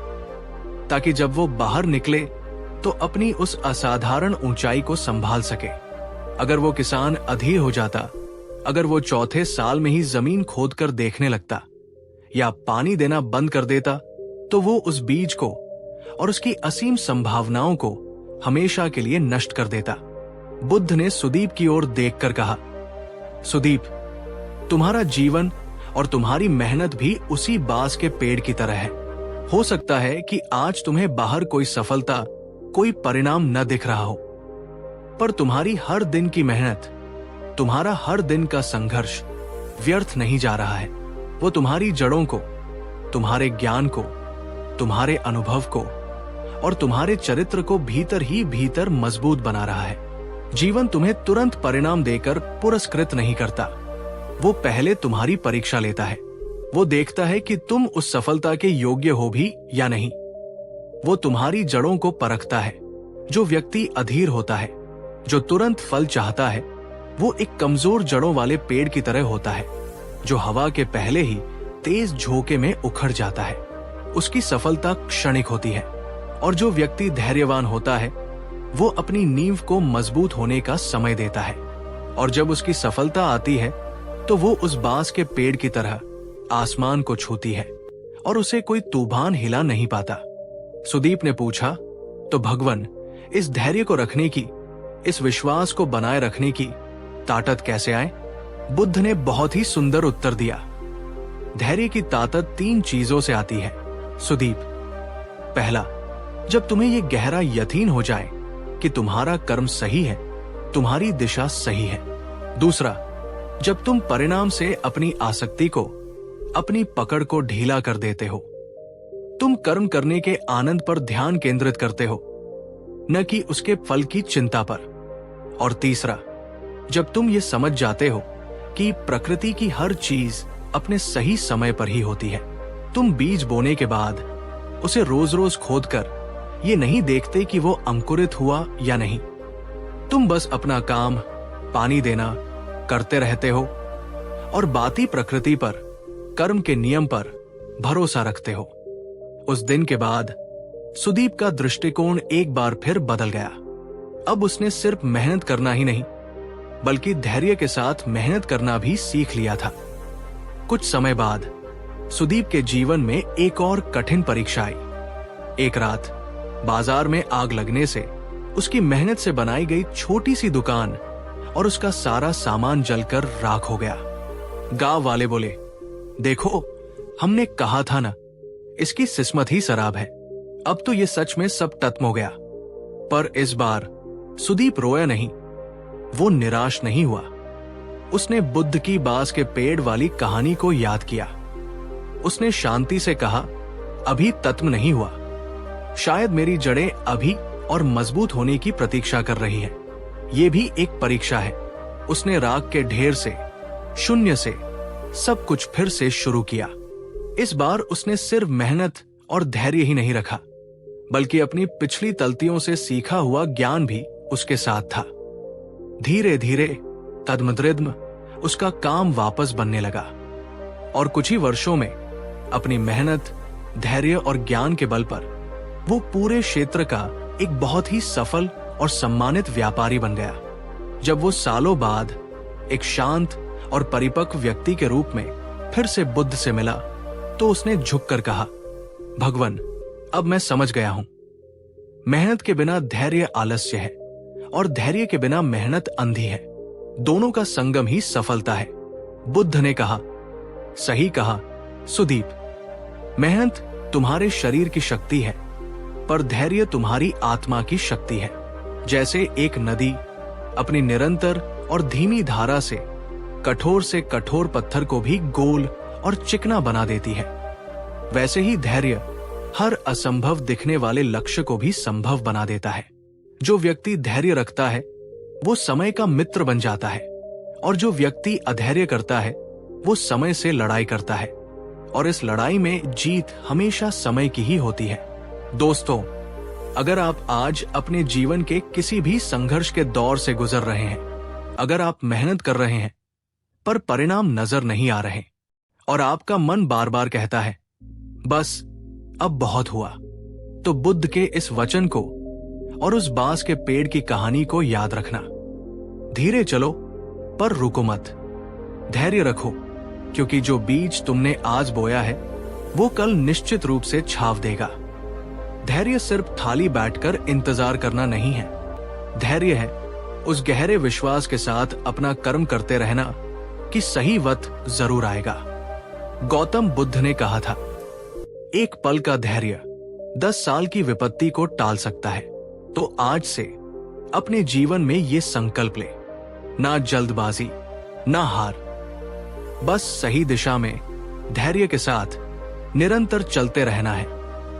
ताकि जब वो बाहर निकले तो अपनी उस असाधारण ऊंचाई को संभाल सके। अगर वो किसान अधीर हो जाता, अगर वो चौथे साल में ही जमीन खोदकर देखने लगता या पानी देना बंद कर देता, तो वो उस बीज को और उसकी असीम संभावनाओं को हमेशा के लिए नष्ट कर देता। बुद्ध ने सुदीप की ओर देखकर कहा, सुदीप, तुम्हारा जीवन और तुम्हारी मेहनत भी उसी बांस के पेड़ की तरह है। हो सकता है कि आज तुम्हें बाहर कोई सफलता, कोई परिणाम न दिख रहा हो, पर तुम्हारी हर दिन की मेहनत, तुम्हारा हर दिन का संघर्ष व्यर्थ नहीं जा रहा है। वो तुम्हारी जड़ों को, तुम्हारे ज्ञान को, तुम्हारे अनुभव को और तुम्हारे चरित्र को भीतर ही भीतर मजबूत बना रहा है। जीवन तुम्हें तुरंत परिणाम देकर पुरस्कृत नहीं करता। वो पहले तुम्हारी परीक्षा लेता है। वो देखता है कि तुम उस सफलता के योग्य हो भी या नहीं। वो तुम्हारी जड़ों को परखता है। जो व्यक्ति अधीर होता है, जो तुरंत फल चाहता है, वो एक कमजोर जड़ों वाले पेड़ की तरह होता है जो हवा के पहले ही तेज झोंके में उखड़ जाता है। उसकी सफलता क्षणिक होती है। और जो व्यक्ति धैर्यवान होता है, वो अपनी नींव को मजबूत होने का समय देता है। और जब उसकी सफलता आती है तो वो उस बांस के पेड़ की तरह आसमान को छूती है और उसे कोई तूफान हिला नहीं पाता। सुदीप ने पूछा, तो भगवान, इस धैर्य को रखने की, इस विश्वास को बनाए रखने की ताकत कैसे आए? बुद्ध ने बहुत ही सुंदर उत्तर दिया, धैर्य की ताकत 3 चीजों से आती है सुदीप। पहला, जब तुम्हें यह गहरा यकीन हो जाए कि तुम्हारा कर्म सही है, तुम्हारी दिशा सही है। दूसरा, जब तुम परिणाम से अपनी आसक्ति को, अपनी पकड़ को ढीला कर देते हो। तुम कर्म करने के आनंद पर ध्यान केंद्रित करते हो, न कि उसके फल की चिंता पर। और तीसरा, जब तुम ये समझ जाते हो कि प्रकृति की हर चीज अपने सही समय पर ही होती है। तुम बीज बोने के बाद उसे रोज रोज खोदकर ये नहीं देखते कि वो अंकुरित हुआ या नहीं। तुम बस अपना काम, पानी देना करते रहते हो और बाती प्रकृति पर, कर्म के नियम पर भरोसा रखते हो। उस दिन के बाद सुदीप का दृष्टिकोण एक बार फिर बदल गया। अब उसने सिर्फ मेहनत करना ही नहीं, बल्कि धैर्य के साथ मेहनत करना भी सीख लिया था। कुछ समय बाद सुदीप के जीवन में एक और कठिन परीक्षा आई। एक रात बाजार में आग लगने से उसकी मेहनत से बनाई गई छोटी सी दुकान और उसका सारा सामान जलकर राख हो गया। गांव वाले बोले, देखो, हमने कहा था ना, इसकी किस्मत ही शराब है। अब तो ये सच में सब खत्म हो गया। पर इस बार सुदीप रोया नहीं, वो निराश नहीं हुआ। उसने बुद्ध की बांस के पेड़ वाली कहानी को याद किया। उसने शांति से कहा, अभी खत्म नहीं हुआ, शायद मेरी जड़ें अभी और मजबूत होने की प्रतीक्षा कर रही है। ये भी एक परीक्षा है। उसने राख के ढेर से, शून्य से सब कुछ फिर से शुरू किया। इस बार उसने सिर्फ मेहनत और धैर्य ही नहीं रखा, बल्कि अपनी पिछली गलतियों से सीखा हुआ ज्ञान भी उसके साथ था। धीरे धीरे कदम उसका काम वापस बनने लगा और कुछ ही वर्षों में अपनी मेहनत, धैर्य और ज्ञान के बल पर वो पूरे क्षेत्र का एक बहुत ही सफल और सम्मानित व्यापारी बन गया। जब वो सालों बाद एक शांत और परिपक्व व्यक्ति के रूप में फिर से बुद्ध से मिला, तो उसने झुककर कहा, भगवान, अब मैं समझ गया हूं। मेहनत के बिना धैर्य आलस्य है और धैर्य के बिना मेहनत अंधी है। दोनों का संगम ही सफलता है। बुद्ध ने कहा, सही कहा सुदीप, मेहनत तुम्हारे शरीर की शक्ति है, पर धैर्य तुम्हारी आत्मा की शक्ति है। जैसे एक नदी अपनी निरंतर और धीमी धारा से कठोर पत्थर को भी गोल और चिकना बना देती है, वैसे ही धैर्य हर असंभव दिखने वाले लक्ष्य को भी संभव बना देता है। जो व्यक्ति धैर्य रखता है वो समय का मित्र बन जाता है, और जो व्यक्ति अधैर्य करता है वो समय से लड़ाई करता है, और इस लड़ाई में जीत हमेशा समय की ही होती है। दोस्तों, अगर आप आज अपने जीवन के किसी भी संघर्ष के दौर से गुजर रहे हैं, अगर आप मेहनत कर रहे हैं पर परिणाम नजर नहीं आ रहे, और आपका मन बार बार कहता है बस अब बहुत हुआ, तो बुद्ध के इस वचन को और उस बांस के पेड़ की कहानी को याद रखना। धीरे चलो पर रुको मत, धैर्य रखो, क्योंकि जो बीज तुमने आज बोया है वो कल निश्चित रूप से छाव देगा। धैर्य सिर्फ थाली बैठकर इंतजार करना नहीं है। धैर्य है उस गहरे विश्वास के साथ अपना कर्म करते रहना कि सही वक्त जरूर आएगा। गौतम बुद्ध ने कहा था, एक पल का धैर्य 10 साल की विपत्ति को टाल सकता है। तो आज से अपने जीवन में ये संकल्प ले, ना जल्दबाजी, ना हार, बस सही दिशा में धैर्य के साथ निरंतर चलते रहना है,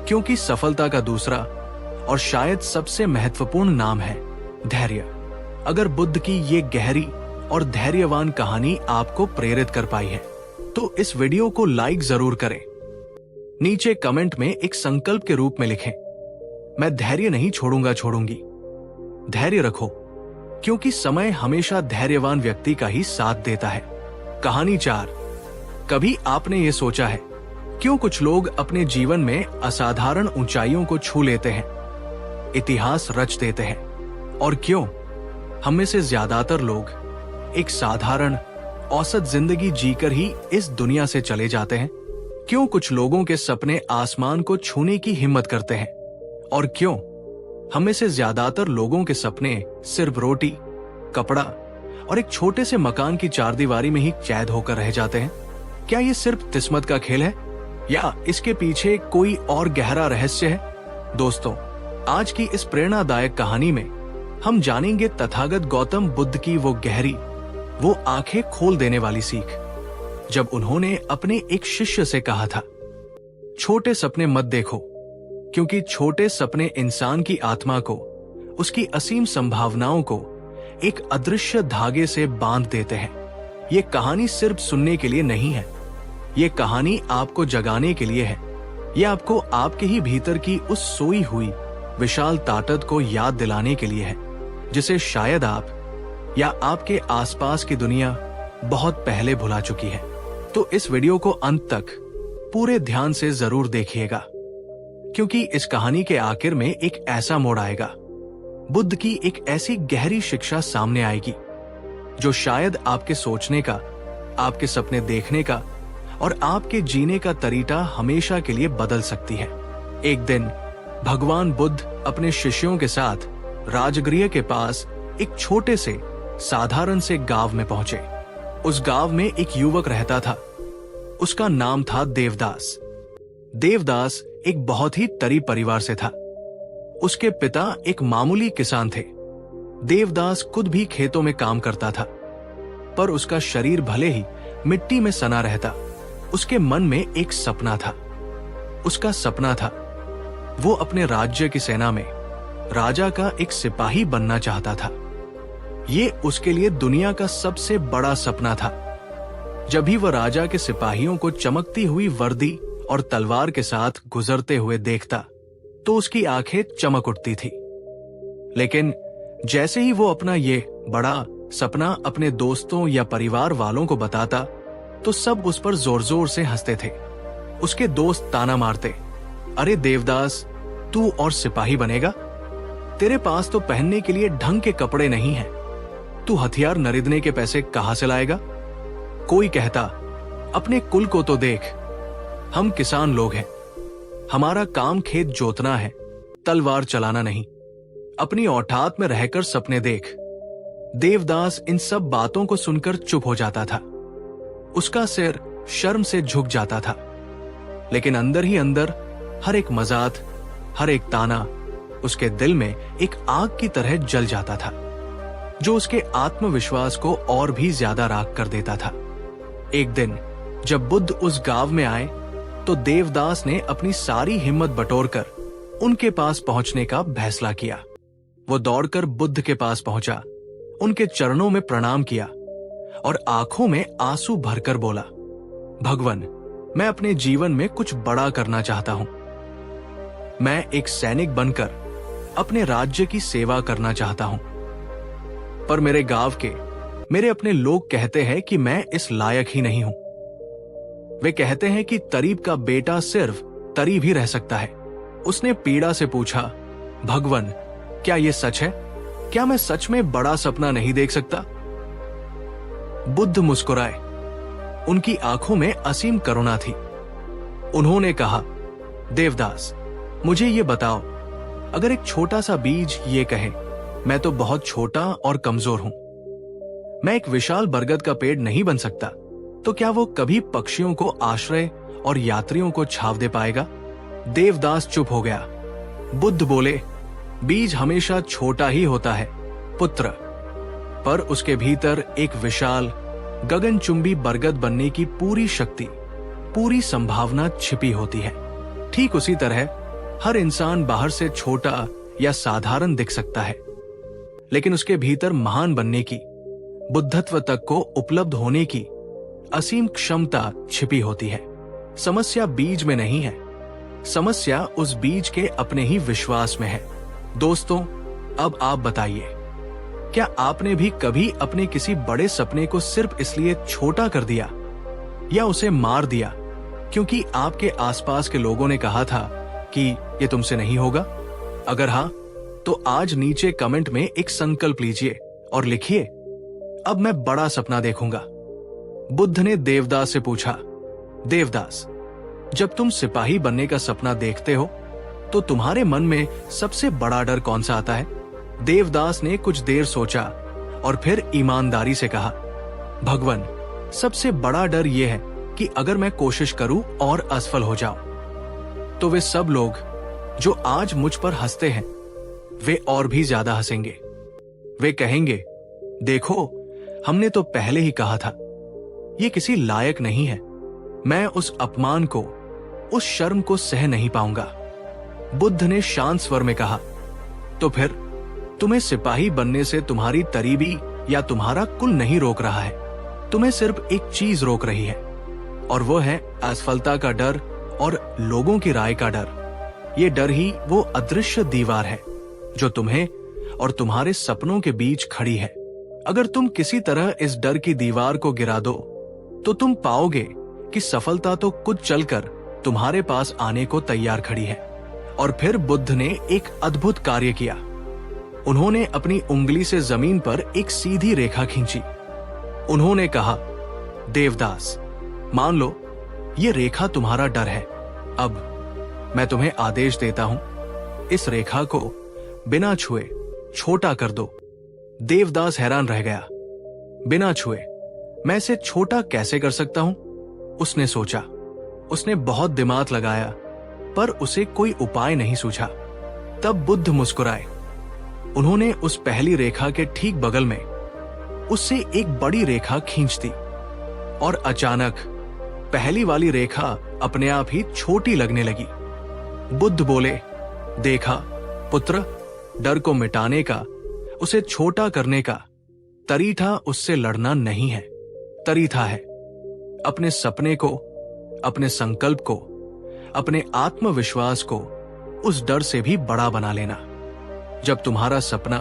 क्योंकि सफलता का दूसरा और शायद सबसे महत्वपूर्ण नाम है धैर्य। अगर बुद्ध की ये गहरी और धैर्यवान कहानी आपको प्रेरित कर पाई है, तो इस वीडियो को लाइक जरूर करें। नीचे कमेंट में एक संकल्प के रूप में लिखें, मैं धैर्य नहीं छोड़ूंगी। धैर्य रखो, क्योंकि समय हमेशा धैर्यवान व्यक्ति का ही साथ देता है। कहानी 4। कभी आपने ये सोचा है, क्यों कुछ लोग अपने जीवन में असाधारण ऊंचाइयों को छू लेते हैं, इतिहास रच देते हैं, और क्यों हम में से ज्यादातर लोग एक साधारण औसत जिंदगी जीकर ही इस दुनिया से चले जाते हैं? क्यों कुछ लोगों के सपने आसमान को छूने की हिम्मत करते हैं, और क्यों हम में से ज्यादातर लोगों के सपने सिर्फ रोटी, कपड़ा और एक छोटे से मकान की चारदीवारी में ही कैद होकर रह जाते हैं? क्या ये सिर्फ किस्मत का खेल है, या इसके पीछे कोई और गहरा रहस्य है? दोस्तों, आज की इस प्रेरणादायक कहानी में हम जानेंगे तथागत गौतम बुद्ध की वो गहरी, वो आंखें खोल देने वाली सीख, जब उन्होंने अपने एक शिष्य से कहा था, छोटे सपने मत देखो, क्योंकि छोटे सपने इंसान की आत्मा को, उसकी असीम संभावनाओं को एक अदृश्य धागे से बांध देते हैं। ये कहानी सिर्फ सुनने के लिए नहीं है, ये कहानी आपको जगाने के लिए है। ये आपको आपके ही भीतर की उस सोई हुई विशाल ताकत को याद दिलाने के लिए है, जिसे शायद आप या आपके आसपास की दुनिया बहुत पहले भुला चुकी है। तो इस वीडियो को अंत तक पूरे ध्यान से जरूर देखिएगा, क्योंकि इस कहानी के आखिर में एक ऐसा मोड़ आएगा, बुद्ध की एक ऐसी गहरी शिक्षा सामने आएगी जो शायद आपके सोचने का, आपके सपने देखने का और आपके जीने का तरीका हमेशा के लिए बदल सकती है। एक दिन भगवान बुद्ध अपने शिष्यों के साथ राजगृह के पास एक छोटे से साधारण से गांव में पहुंचे। उस गांव में एक युवक रहता था उसका नाम था देवदास। देवदास एक बहुत ही गरीब परिवार से था। उसके पिता एक मामूली किसान थे। देवदास खुद भी खेतों में काम करता था, पर उसका शरीर भले ही मिट्टी में सना रहता, उसके मन में एक सपना था। उसका सपना था वो अपने राज्य की सेना में राजा का एक सिपाही बनना चाहता था। ये उसके लिए दुनिया का सबसे बड़ा सपना था। जब भी वह राजा के सिपाहियों को चमकती हुई वर्दी और तलवार के साथ गुजरते हुए देखता तो उसकी आंखें चमक उठती थी। लेकिन जैसे ही वो अपना ये बड़ा सपना अपने दोस्तों या परिवार वालों को बताता तो सब उस पर जोर जोर से हंसते थे। उसके दोस्त ताना मारते, अरे देवदास, तू और सिपाही बनेगा? तेरे पास तो पहनने के लिए ढंग के कपड़े नहीं हैं। तू हथियार खरीदने के पैसे कहां से लाएगा? कोई कहता, अपने कुल को तो देख, हम किसान लोग हैं, हमारा काम खेत जोतना है, तलवार चलाना नहीं। अपनी औठात में रहकर सपने देख। देवदास इन सब बातों को सुनकर चुप हो जाता था। उसका सिर शर्म से झुक जाता था, लेकिन अंदर ही अंदर हर एक मजाक, हर एक ताना उसके दिल में एक आग की तरह जल जाता था, जो उसके आत्मविश्वास को और भी ज्यादा राख कर देता था। एक दिन जब बुद्ध उस गांव में आए तो देवदास ने अपनी सारी हिम्मत बटोरकर उनके पास पहुंचने का फैसला किया। वो दौड़कर बुद्ध के पास पहुंचा, उनके चरणों में प्रणाम किया और आंखों में आंसू भरकर बोला, भगवान, मैं अपने जीवन में कुछ बड़ा करना चाहता हूं। मैं एक सैनिक बनकर अपने राज्य की सेवा करना चाहता हूं, पर मेरे गांव के मेरे अपने लोग कहते हैं कि मैं इस लायक ही नहीं हूं। वे कहते हैं कि तरीब का बेटा सिर्फ तरीब ही रह सकता है। उसने पीड़ा से पूछा, भगवान, क्या यह सच है? क्या मैं सच में बड़ा सपना नहीं देख सकता? बुद्ध मुस्कुराए। उनकी आंखों में असीम करुणा थी। उन्होंने कहा, देवदास, मुझे ये बताओ, अगर एक छोटा सा बीज ये कहे, मैं तो बहुत छोटा और कमजोर हूं, मैं एक विशाल बरगद का पेड़ नहीं बन सकता, तो क्या वो कभी पक्षियों को आश्रय और यात्रियों को छाव दे पाएगा? देवदास चुप हो गया। बुद्ध बोले, बीज हमेशा छोटा ही होता है पुत्र, पर उसके भीतर एक विशाल गगनचुंबी बरगद बनने की पूरी शक्ति, पूरी संभावना छिपी होती है। ठीक उसी तरह हर इंसान बाहर से छोटा या साधारण दिख सकता है, लेकिन उसके भीतर महान बनने की, बुद्धत्व तक को उपलब्ध होने की असीम क्षमता छिपी होती है। समस्या बीज में नहीं है, समस्या उस बीज के अपने ही विश्वास में है। दोस्तों, अब आप बताइए, क्या आपने भी कभी अपने किसी बड़े सपने को सिर्फ इसलिए छोटा कर दिया या उसे मार दिया क्योंकि आपके आसपास के लोगों ने कहा था कि ये तुमसे नहीं होगा? अगर हाँ, तो आज नीचे कमेंट में एक संकल्प लीजिए और लिखिए, अब मैं बड़ा सपना देखूंगा। बुद्ध ने देवदास से पूछा, देवदास, जब तुम सिपाही बनने का सपना देखते हो तो तुम्हारे मन में सबसे बड़ा डर कौन सा आता है? देवदास ने कुछ देर सोचा और फिर ईमानदारी से कहा, भगवान, सबसे बड़ा डर यह है कि अगर मैं कोशिश करूं और असफल हो जाऊं तो वे सब लोग जो आज मुझ पर हंसते हैं वे और भी ज्यादा हंसेंगे। वे कहेंगे, देखो, हमने तो पहले ही कहा था, ये किसी लायक नहीं है। मैं उस अपमान को, उस शर्म को सह नहीं पाऊंगा। बुद्ध ने शांत स्वर में कहा, तो फिर तुम्हें सिपाही बनने से तुम्हारी तरीबी या तुम्हारा कुल नहीं रोक रहा है, तुम्हें सिर्फ एक चीज रोक रही है, और वो है असफलता का डर और लोगों की राय का डर। ये डर ही वो अदृश्य दीवार है जो तुम्हें और तुम्हारे सपनों के बीच खड़ी है। अगर तुम किसी तरह इस डर की दीवार को गिरा दो तो तुम पाओगे कि सफलता तो खुद चलकर तुम्हारे पास आने को तैयार खड़ी है। और फिर बुद्ध ने एक अद्भुत कार्य किया। उन्होंने अपनी उंगली से जमीन पर एक सीधी रेखा खींची। उन्होंने कहा, देवदास, मान लो ये रेखा तुम्हारा डर है। अब मैं तुम्हें आदेश देता हूं, इस रेखा को बिना छुए छोटा कर दो। देवदास हैरान रह गया। बिना छुए मैं इसे छोटा कैसे कर सकता हूं? उसने सोचा, उसने बहुत दिमाग लगाया, पर उसे कोई उपाय नहीं सूझा। तब बुद्ध मुस्कुराए। उन्होंने उस पहली रेखा के ठीक बगल में उससे एक बड़ी रेखा खींच दी और अचानक पहली वाली रेखा अपने आप ही छोटी लगने लगी। बुद्ध बोले, देखा पुत्र, डर को मिटाने का, उसे छोटा करने का तरीका उससे लड़ना नहीं है। तरीका है अपने सपने को, अपने संकल्प को, अपने आत्मविश्वास को उस डर से भी बड़ा बना लेना। जब तुम्हारा सपना,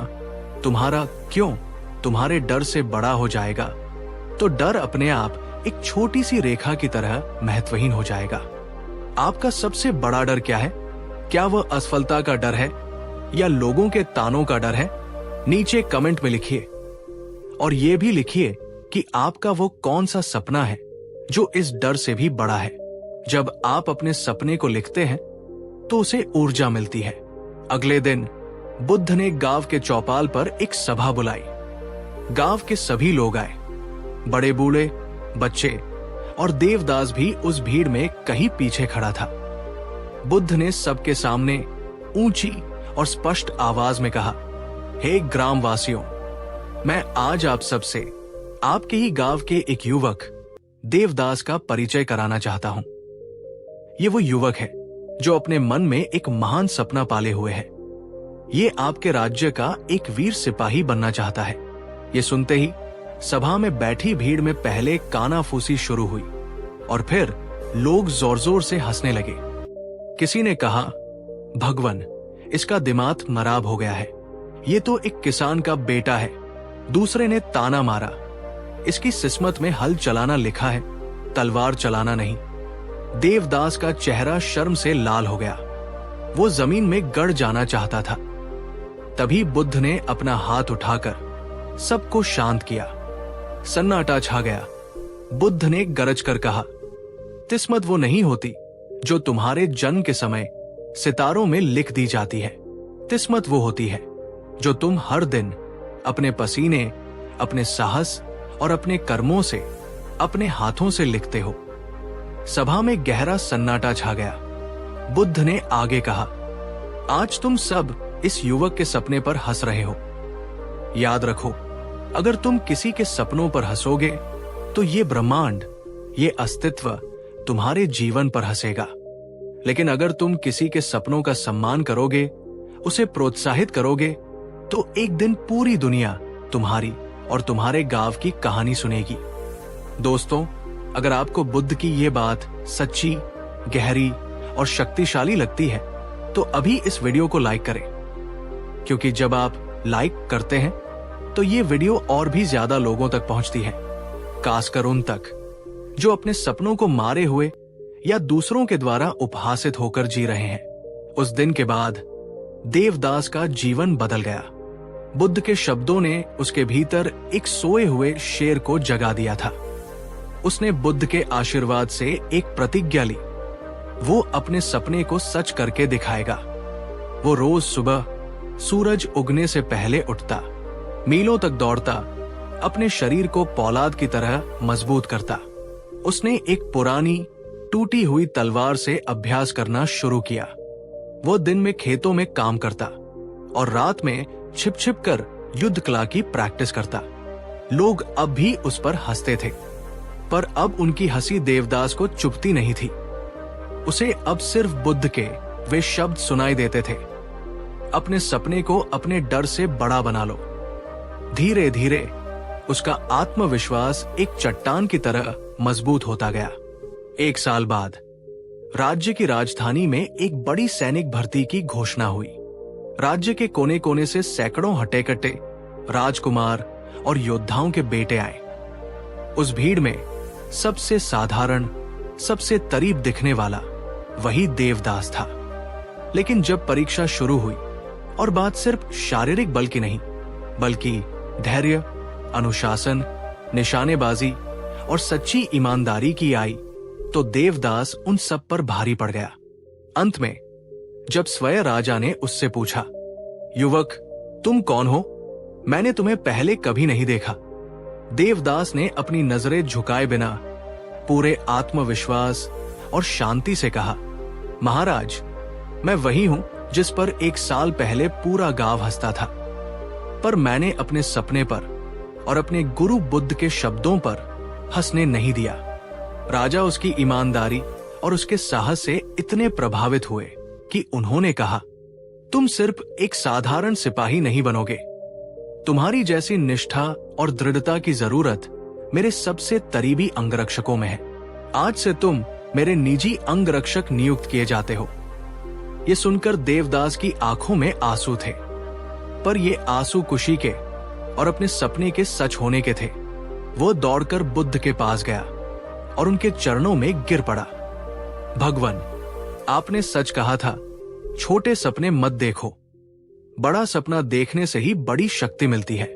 तुम्हारा क्यों तुम्हारे डर से बड़ा हो जाएगा, तो डर अपने आप एक छोटी सी रेखा की तरह महत्वहीन हो जाएगा। आपका सबसे बड़ा डर क्या है? क्या वह असफलता का डर है या लोगों के तानों का डर है? नीचे कमेंट में लिखिए और यह भी लिखिए कि आपका वो कौन सा सपना है जो इस डर से भी बड़ा है। जब आप अपने सपने को लिखते हैं तो उसे ऊर्जा मिलती है। अगले दिन बुद्ध ने गांव के चौपाल पर एक सभा बुलाई। गांव के सभी लोग आए, बड़े बूढ़े, बच्चे और देवदास भी उस भीड़ में कहीं पीछे खड़ा था। बुद्ध ने सबके सामने ऊंची और स्पष्ट आवाज में कहा, हे ग्रामवासियों, मैं आज आप सबसे आपके ही गांव के एक युवक देवदास का परिचय कराना चाहता हूं। ये वो युवक है जो अपने मन में एक महान सपना पाले हुए है। ये आपके राज्य का एक वीर सिपाही बनना चाहता है। ये सुनते ही सभा में बैठी भीड़ में पहले कानाफूसी शुरू हुई और फिर लोग जोर जोर से हंसने लगे। किसी ने कहा, भगवान, इसका दिमाग मराब हो गया है, ये तो एक किसान का बेटा है। दूसरे ने ताना मारा, इसकी किस्मत में हल चलाना लिखा है, तलवार चलाना नहीं। देवदास का चेहरा शर्म से लाल हो गया। वो जमीन में गड़ जाना चाहता था। तभी बुद्ध ने अपना हाथ उठाकर सबको शांत किया। सन्नाटा छा गया। बुद्ध ने गरज कर कहा, किस्मत वो नहीं होती जो तुम्हारे जन्म के समय सितारों में लिख दी जाती है। किस्मत वो होती है जो तुम हर दिन अपने पसीने, अपने साहस और अपने कर्मों से, अपने हाथों से लिखते हो। सभा में गहरा सन्नाटा छा गया। बुद्ध ने आगे कहा, आज तुम सब इस युवक के सपने पर हंस रहे हो। याद रखो, अगर तुम किसी के सपनों पर हंसोगे तो ये ब्रह्मांड, ये अस्तित्व तुम्हारे जीवन पर हंसेगा। लेकिन अगर तुम किसी के सपनों का सम्मान करोगे, उसे प्रोत्साहित करोगे, तो एक दिन पूरी दुनिया तुम्हारी और तुम्हारे गांव की कहानी सुनेगी। दोस्तों, अगर आपको बुद्ध की ये बात सच्ची, गहरी और शक्तिशाली लगती है तो अभी इस वीडियो को लाइक करें, क्योंकि जब आप लाइक करते हैं तो ये वीडियो और भी ज्यादा लोगों तक पहुंचती है, खासकर उन तक जो अपने सपनों को मारे हुए या दूसरों के द्वारा उपहासित होकर जी रहे हैं। उस दिन के बाद देवदास का जीवन बदल गया। बुद्ध के शब्दों ने उसके भीतर एक सोए हुए शेर को जगा दिया था। उसने बुद्ध के आशीर्वाद से एक प्रतिज्ञा ली, वो अपने सपने को सच करके दिखाएगा। वो रोज सुबह सूरज उगने से पहले उठता, मीलों तक दौड़ता, अपने शरीर को पौलाद की तरह मजबूत करता। उसने एक पुरानी टूटी हुई तलवार से अभ्यास करना शुरू किया। वो दिन में खेतों में काम करता और रात में छिप छिप कर युद्ध कला की प्रैक्टिस करता। लोग अब भी उस पर हंसते थे, पर अब उनकी हंसी देवदास को चुभती नहीं थी। उसे अब सिर्फ बुद्ध के वे शब्द सुनाई देते थे, अपने सपने को अपने डर से बड़ा बना लो। धीरे धीरे उसका आत्मविश्वास एक चट्टान की तरह मजबूत होता गया। 1 साल बाद राज्य की राजधानी में एक बड़ी सैनिक भर्ती की घोषणा हुई। राज्य के कोने कोने से सैकड़ों हटे कट्टे राजकुमार और योद्धाओं के बेटे आए। उस भीड़ में सबसे साधारण, सबसे करीब दिखने वाला वही देवदास था। लेकिन जब परीक्षा शुरू हुई और बात सिर्फ शारीरिक बल की नहीं, बल्कि धैर्य, अनुशासन, निशानेबाजी और सच्ची ईमानदारी की आई, तो देवदास उन सब पर भारी पड़ गया। अंत में जब स्वयं राजा ने उससे पूछा, युवक, तुम कौन हो? मैंने तुम्हें पहले कभी नहीं देखा। देवदास ने अपनी नजरें झुकाए बिना पूरे आत्मविश्वास और शांति से कहा, महाराज, मैं वही हूं जिस पर 1 साल पहले पूरा गांव हंसता था, पर मैंने अपने सपने पर और अपने गुरु बुद्ध के शब्दों पर हंसने नहीं दिया। राजा उसकी ईमानदारी और उसके साहस से इतने प्रभावित हुए कि उन्होंने कहा, तुम सिर्फ एक साधारण सिपाही नहीं बनोगे, तुम्हारी जैसी निष्ठा और दृढ़ता की जरूरत मेरे सबसे करीबी अंगरक्षकों में है। आज से तुम मेरे निजी अंगरक्षक नियुक्त किए जाते हो। ये सुनकर देवदास की आंखों में आंसू थे, पर ये आंसू खुशी के और अपने सपने के सच होने के थे। वो दौड़कर बुद्ध के पास गया और उनके चरणों में गिर पड़ा। भगवान, आपने सच कहा था, छोटे सपने मत देखो, बड़ा सपना देखने से ही बड़ी शक्ति मिलती है।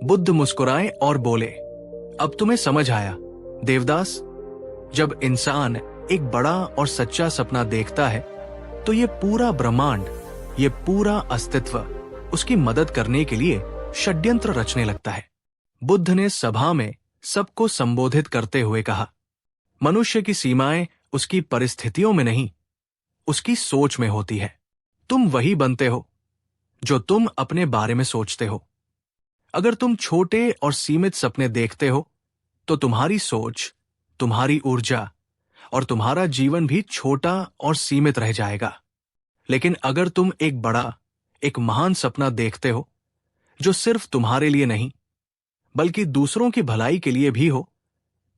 बुद्ध मुस्कुराए और बोले, अब तुम्हें समझ आया देवदास, जब इंसान एक बड़ा और सच्चा सपना देखता है तो ये पूरा ब्रह्मांड, ये पूरा अस्तित्व उसकी मदद करने के लिए षड्यंत्र रचने लगता है। बुद्ध ने सभा में सबको संबोधित करते हुए कहा, मनुष्य की सीमाएं उसकी परिस्थितियों में नहीं, उसकी सोच में होती है। तुम वही बनते हो जो तुम अपने बारे में सोचते हो। अगर तुम छोटे और सीमित सपने देखते हो तो तुम्हारी सोच, तुम्हारी ऊर्जा और तुम्हारा जीवन भी छोटा और सीमित रह जाएगा। लेकिन अगर तुम एक बड़ा, एक महान सपना देखते हो जो सिर्फ तुम्हारे लिए नहीं बल्कि दूसरों की भलाई के लिए भी हो,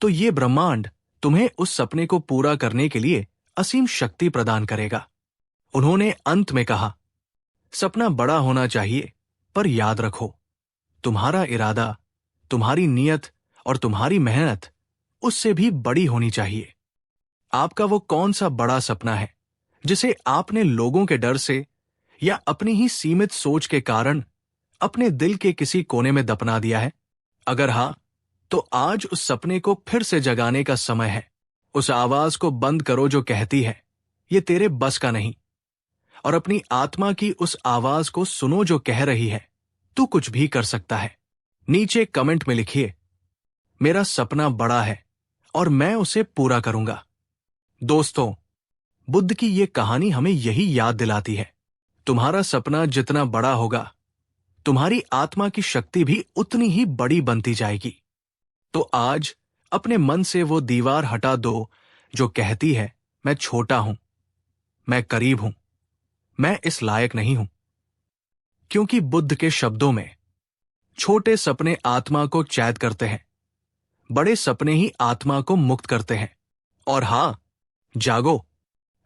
तो ये ब्रह्मांड तुम्हें उस सपने को पूरा करने के लिए असीम शक्ति प्रदान करेगा। उन्होंने अंत में कहा, सपना बड़ा होना चाहिए, पर याद रखो, तुम्हारा इरादा, तुम्हारी नियत और तुम्हारी मेहनत उससे भी बड़ी होनी चाहिए। आपका वो कौन सा बड़ा सपना है जिसे आपने लोगों के डर से या अपनी ही सीमित सोच के कारण अपने दिल के किसी कोने में दफना दिया है? अगर हां, तो आज उस सपने को फिर से जगाने का समय है। उस आवाज को बंद करो जो कहती है, ये तेरे बस का नहीं, और अपनी आत्मा की उस आवाज को सुनो जो कह रही है, तू कुछ भी कर सकता है। नीचे कमेंट में लिखिए, मेरा सपना बड़ा है और मैं उसे पूरा करूंगा। दोस्तों, बुद्ध की ये कहानी हमें यही याद दिलाती है, तुम्हारा सपना जितना बड़ा होगा, तुम्हारी आत्मा की शक्ति भी उतनी ही बड़ी बनती जाएगी। तो आज अपने मन से वो दीवार हटा दो जो कहती है, मैं छोटा हूं, मैं करीब हूं, मैं इस लायक नहीं हूं। क्योंकि बुद्ध के शब्दों में छोटे सपने आत्मा को चैत करते हैं, बड़े सपने ही आत्मा को मुक्त करते हैं। और हां, जागो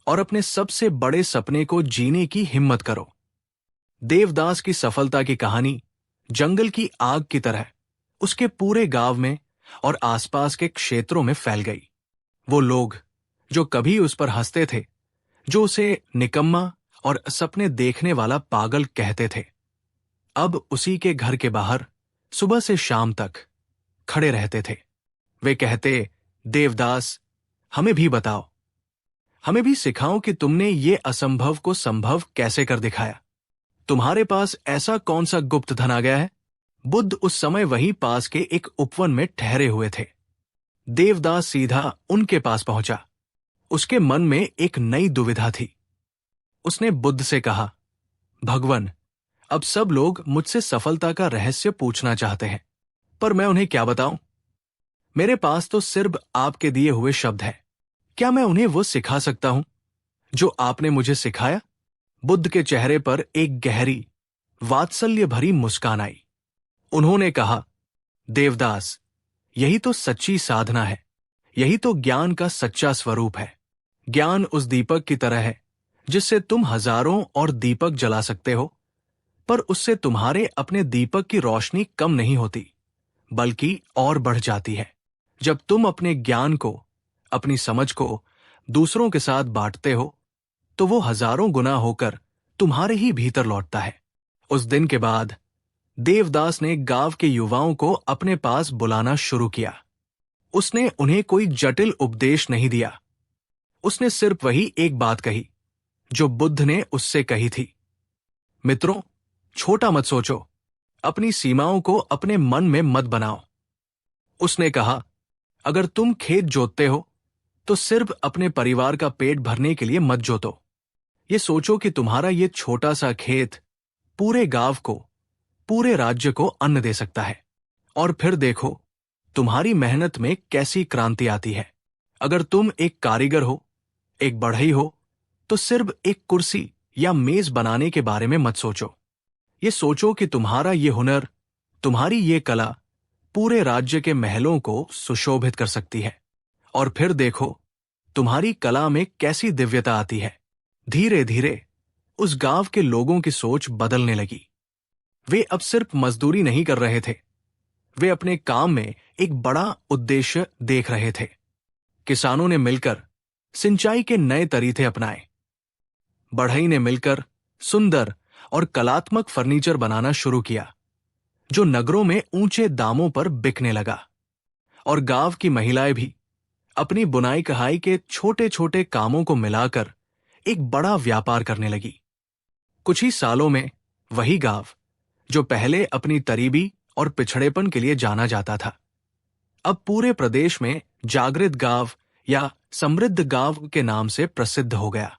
और अपने सबसे बड़े सपने को जीने की हिम्मत करो। देवदास की सफलता की कहानी जंगल की आग की तरह उसके पूरे गांव में और आसपास के क्षेत्रों में फैल गई। वो लोग जो कभी उस पर हंसते थे, जो उसे निकम्मा और सपने देखने वाला पागल कहते थे, अब उसी के घर के बाहर सुबह से शाम तक खड़े रहते थे। वे कहते, देवदास, हमें भी बताओ, हमें भी सिखाओ कि तुमने ये असंभव को संभव कैसे कर दिखाया। तुम्हारे पास ऐसा कौन सा गुप्त धन आ गया है? बुद्ध उस समय वहीं पास के एक उपवन में ठहरे हुए थे। देवदास सीधा उनके पास पहुंचा। उसके मन में एक नई दुविधा थी। उसने बुद्ध से कहा, भगवान, अब सब लोग मुझसे सफलता का रहस्य पूछना चाहते हैं, पर मैं उन्हें क्या बताऊं? मेरे पास तो सिर्फ आपके दिए हुए शब्द हैं। क्या मैं उन्हें वो सिखा सकता हूं जो आपने मुझे सिखाया? बुद्ध के चेहरे पर एक गहरी, वात्सल्य भरी मुस्कान आई। उन्होंने कहा, देवदास, यही तो सच्ची साधना है, यही तो ज्ञान का सच्चा स्वरूप है। ज्ञान उस दीपक की तरह है जिससे तुम हजारों और दीपक जला सकते हो, पर उससे तुम्हारे अपने दीपक की रोशनी कम नहीं होती, बल्कि और बढ़ जाती है। जब तुम अपने ज्ञान को, अपनी समझ को दूसरों के साथ बांटते हो, तो वो हजारों गुना होकर तुम्हारे ही भीतर लौटता है। उस दिन के बाद देवदास ने गांव के युवाओं को अपने पास बुलाना शुरू किया। उसने उन्हें कोई जटिल उपदेश नहीं दिया। उसने सिर्फ वही एक बात कही जो बुद्ध ने उससे कही थी, मित्रों, छोटा मत सोचो, अपनी सीमाओं को अपने मन में मत बनाओ। उसने कहा, अगर तुम खेत जोतते हो तो सिर्फ अपने परिवार का पेट भरने के लिए मत जोतो। ये सोचो कि तुम्हारा ये छोटा सा खेत पूरे गांव को, पूरे राज्य को अन्न दे सकता है। और फिर देखो तुम्हारी मेहनत में कैसी क्रांति आती है। अगर तुम एक कारीगर हो, एक बढ़ई हो, तो सिर्फ एक कुर्सी या मेज बनाने के बारे में मत सोचो। ये सोचो कि तुम्हारा ये हुनर, तुम्हारी ये कला पूरे राज्य के महलों को सुशोभित कर सकती है। और फिर देखो तुम्हारी कला में कैसी दिव्यता आती है। धीरे धीरे उस गांव के लोगों की सोच बदलने लगी। वे अब सिर्फ मजदूरी नहीं कर रहे थे, वे अपने काम में एक बड़ा उद्देश्य देख रहे थे। किसानों ने मिलकर सिंचाई के नए तरीके अपनाए। बढ़ई ने मिलकर सुंदर और कलात्मक फर्नीचर बनाना शुरू किया, जो नगरों में ऊंचे दामों पर बिकने लगा। और गांव की महिलाएं भी अपनी बुनाई कढ़ाई के छोटे छोटे कामों को मिलाकर एक बड़ा व्यापार करने लगी। कुछ ही सालों में वही गांव, जो पहले अपनी तरीबी और पिछड़ेपन के लिए जाना जाता था, अब पूरे प्रदेश में जागृत गांव या समृद्ध गांव के नाम से प्रसिद्ध हो गया।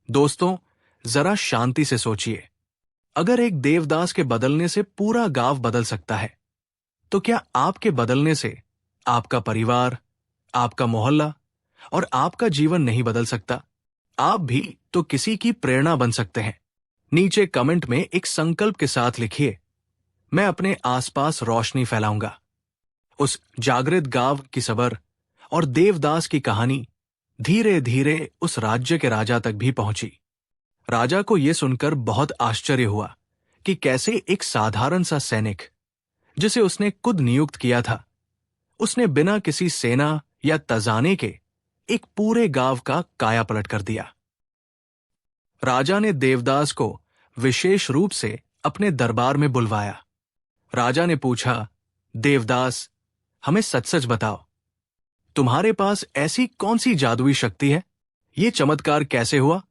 दोस्तों, जरा शांति से सोचिए। अगर एक देवदास के बदलने से पूरा गांव बदल सकता है, तो क्या आपके बदलने से आपका परिवार, आपका मोहल्ला और आपका जीवन नहीं बदल सकता? आप भी तो किसी की प्रेरणा बन सकते हैं। नीचे कमेंट में एक संकल्प के साथ लिखिए, मैं अपने आसपास रोशनी फैलाऊंगा। उस जागृत गांव की सबर और देवदास की कहानी धीरे धीरे उस राज्य के राजा तक भी पहुंची। राजा को यह सुनकर बहुत आश्चर्य हुआ कि कैसे एक साधारण सा सैनिक, जिसे उसने खुद नियुक्त किया था, उसने बिना किसी सेना या तजाने के एक पूरे गांव का कायापलट कर दिया। राजा ने देवदास को विशेष रूप से अपने दरबार में बुलवाया। राजा ने पूछा, देवदास, हमें सच सच बताओ, तुम्हारे पास ऐसी कौन सी जादुई शक्ति है? ये चमत्कार कैसे हुआ?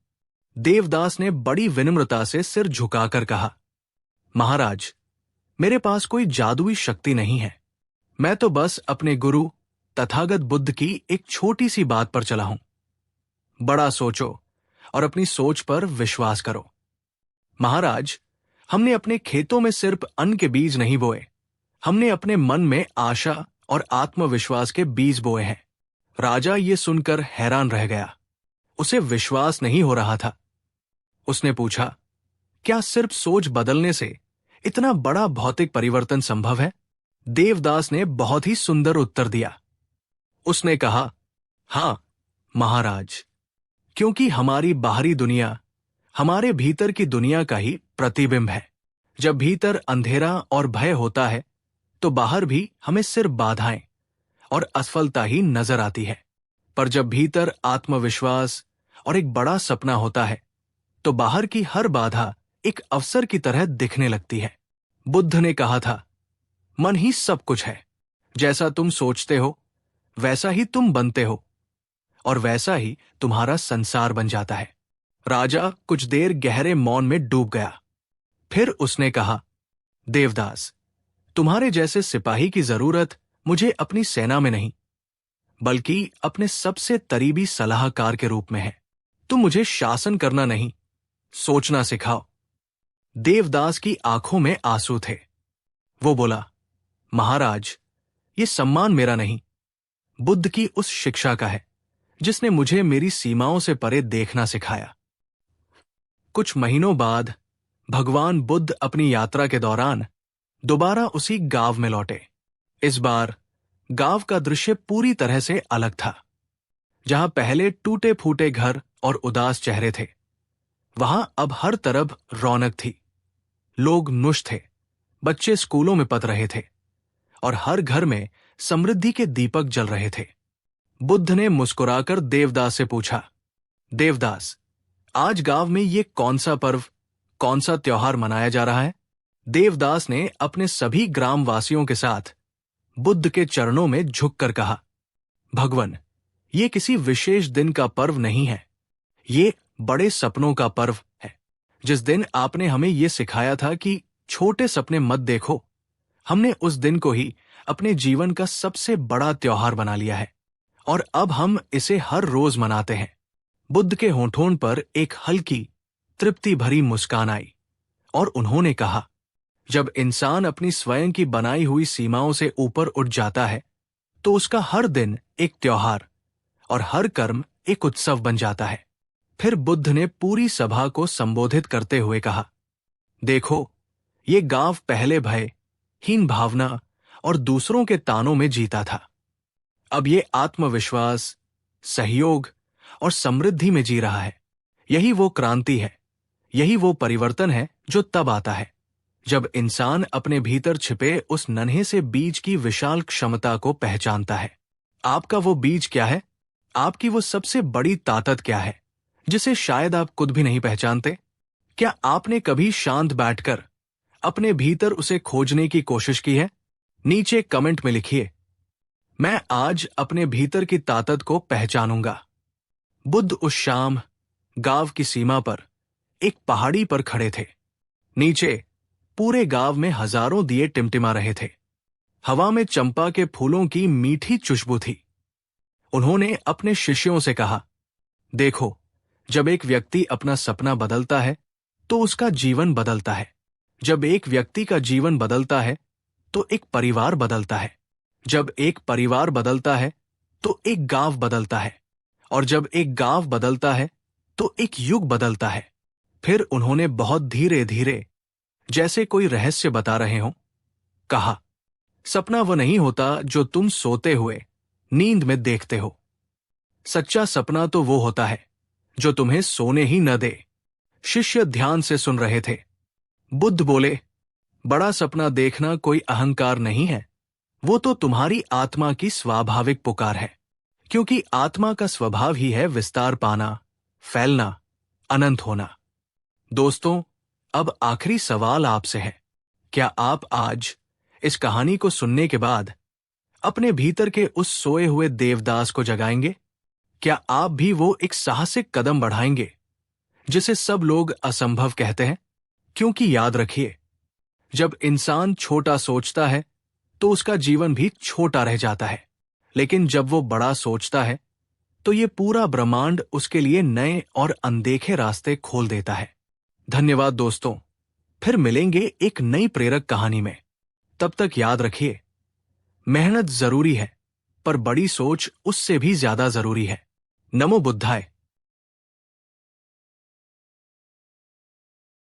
देवदास ने बड़ी विनम्रता से सिर झुकाकर कहा, महाराज, मेरे पास कोई जादुई शक्ति नहीं है। मैं तो बस अपने गुरु तथागत बुद्ध की एक छोटी सी बात पर चला हूं। बड़ा सोचो और अपनी सोच पर विश्वास करो। महाराज, हमने अपने खेतों में सिर्फ अन्न के बीज नहीं बोए, हमने अपने मन में आशा और आत्मविश्वास के बीज बोए हैं। राजा ये सुनकर हैरान रह गया। उसे विश्वास नहीं हो रहा था। उसने पूछा, क्या सिर्फ सोच बदलने से इतना बड़ा भौतिक परिवर्तन संभव है? देवदास ने बहुत ही सुंदर उत्तर दिया। उसने कहा, हां महाराज, क्योंकि हमारी बाहरी दुनिया हमारे भीतर की दुनिया का ही प्रतिबिंब है। जब भीतर अंधेरा और भय होता है, तो बाहर भी हमें सिर्फ बाधाएं और असफलता ही नजर आती है। पर जब भीतर आत्मविश्वास और एक बड़ा सपना होता है, तो बाहर की हर बाधा एक अवसर की तरह दिखने लगती है। बुद्ध ने कहा था, मन ही सब कुछ है। जैसा तुम सोचते हो वैसा ही तुम बनते हो, और वैसा ही तुम्हारा संसार बन जाता है। राजा कुछ देर गहरे मौन में डूब गया। फिर उसने कहा, देवदास, तुम्हारे जैसे सिपाही की जरूरत मुझे अपनी सेना में नहीं, बल्कि अपने सबसे करीबी सलाहकार के रूप में है। तुम मुझे शासन करना नहीं, सोचना सिखाओ। देवदास की आंखों में आंसू थे। वो बोला, महाराज, ये सम्मान मेरा नहीं, बुद्ध की उस शिक्षा का है जिसने मुझे मेरी सीमाओं से परे देखना सिखाया। कुछ महीनों बाद भगवान बुद्ध अपनी यात्रा के दौरान दोबारा उसी गांव में लौटे। इस बार गांव का दृश्य पूरी तरह से अलग था। जहां पहले टूटे फूटे घर और उदास चेहरे थे, वहां अब हर तरफ रौनक थी। लोग खुश थे, बच्चे स्कूलों में पढ़ रहे थे और हर घर में समृद्धि के दीपक जल रहे थे। बुद्ध ने मुस्कुराकर देवदास से पूछा, देवदास, आज गांव में ये कौन सा पर्व, कौन सा त्योहार मनाया जा रहा है? देवदास ने अपने सभी ग्रामवासियों के साथ बुद्ध के चरणों में झुककर कहा, भगवन, ये किसी विशेष दिन का पर्व नहीं है, ये बड़े सपनों का पर्व है। जिस दिन आपने हमें ये सिखाया था कि छोटे सपने मत देखो, हमने उस दिन को ही अपने जीवन का सबसे बड़ा त्योहार बना लिया है और अब हम इसे हर रोज मनाते हैं। बुद्ध के होठों पर एक हल्की, तृप्ति भरी मुस्कान आई और उन्होंने कहा, जब इंसान अपनी स्वयं की बनाई हुई सीमाओं से ऊपर उठ जाता है तो उसका हर दिन एक त्योहार और हर कर्म एक उत्सव बन जाता है। फिर बुद्ध ने पूरी सभा को संबोधित करते हुए कहा, देखो, ये गांव पहले भय, हीन भावना और दूसरों के तानों में जीता था। अब ये आत्मविश्वास, सहयोग और समृद्धि में जी रहा है। यही वो क्रांति है, यही वो परिवर्तन है जो तब आता है जब इंसान अपने भीतर छिपे उस नन्हे से बीज की विशाल क्षमता को पहचानता है। आपका वो बीज क्या है? आपकी वो सबसे बड़ी ताकत क्या है जिसे शायद आप खुद भी नहीं पहचानते? क्या आपने कभी शांत बैठकर अपने भीतर उसे खोजने की कोशिश की है? नीचे कमेंट में लिखिए, मैं आज अपने भीतर की ताकत को पहचानूंगा। बुद्ध उस शाम गांव की सीमा पर एक पहाड़ी पर खड़े थे। नीचे पूरे गांव में हजारों दिए टिमटिमा रहे थे। हवा में चंपा के फूलों की मीठी खुशबू थी। उन्होंने अपने शिष्यों से कहा, देखो, जब एक व्यक्ति अपना सपना बदलता है तो उसका जीवन बदलता है। जब एक व्यक्ति का जीवन बदलता है तो एक परिवार बदलता है। जब एक परिवार बदलता है तो एक गांव बदलता है। और जब एक गांव बदलता है तो एक युग बदलता है। फिर उन्होंने बहुत धीरे धीरे, जैसे कोई रहस्य बता रहे हों, कहा, सपना वो नहीं होता जो तुम सोते हुए नींद में देखते हो। सच्चा सपना तो वो होता है जो तुम्हें सोने ही न दे। शिष्य ध्यान से सुन रहे थे। बुद्ध बोले, बड़ा सपना देखना कोई अहंकार नहीं है, वो तो तुम्हारी आत्मा की स्वाभाविक पुकार है, क्योंकि आत्मा का स्वभाव ही है विस्तार पाना, फैलना, अनंत होना। दोस्तों, अब आखिरी सवाल आपसे है, क्या आप आज इस कहानी को सुनने के बाद अपने भीतर के उस सोए हुए देवदास को जगाएंगे? क्या आप भी वो एक साहसिक कदम बढ़ाएंगे जिसे सब लोग असंभव कहते हैं? क्योंकि याद रखिए, जब इंसान छोटा सोचता है तो उसका जीवन भी छोटा रह जाता है, लेकिन जब वो बड़ा सोचता है तो ये पूरा ब्रह्मांड उसके लिए नए और अनदेखे रास्ते खोल देता है। धन्यवाद दोस्तों, फिर मिलेंगे एक नई प्रेरक कहानी में। तब तक याद रखिए, मेहनत जरूरी है पर बड़ी सोच उससे भी ज्यादा जरूरी है। नमो बुद्धाय।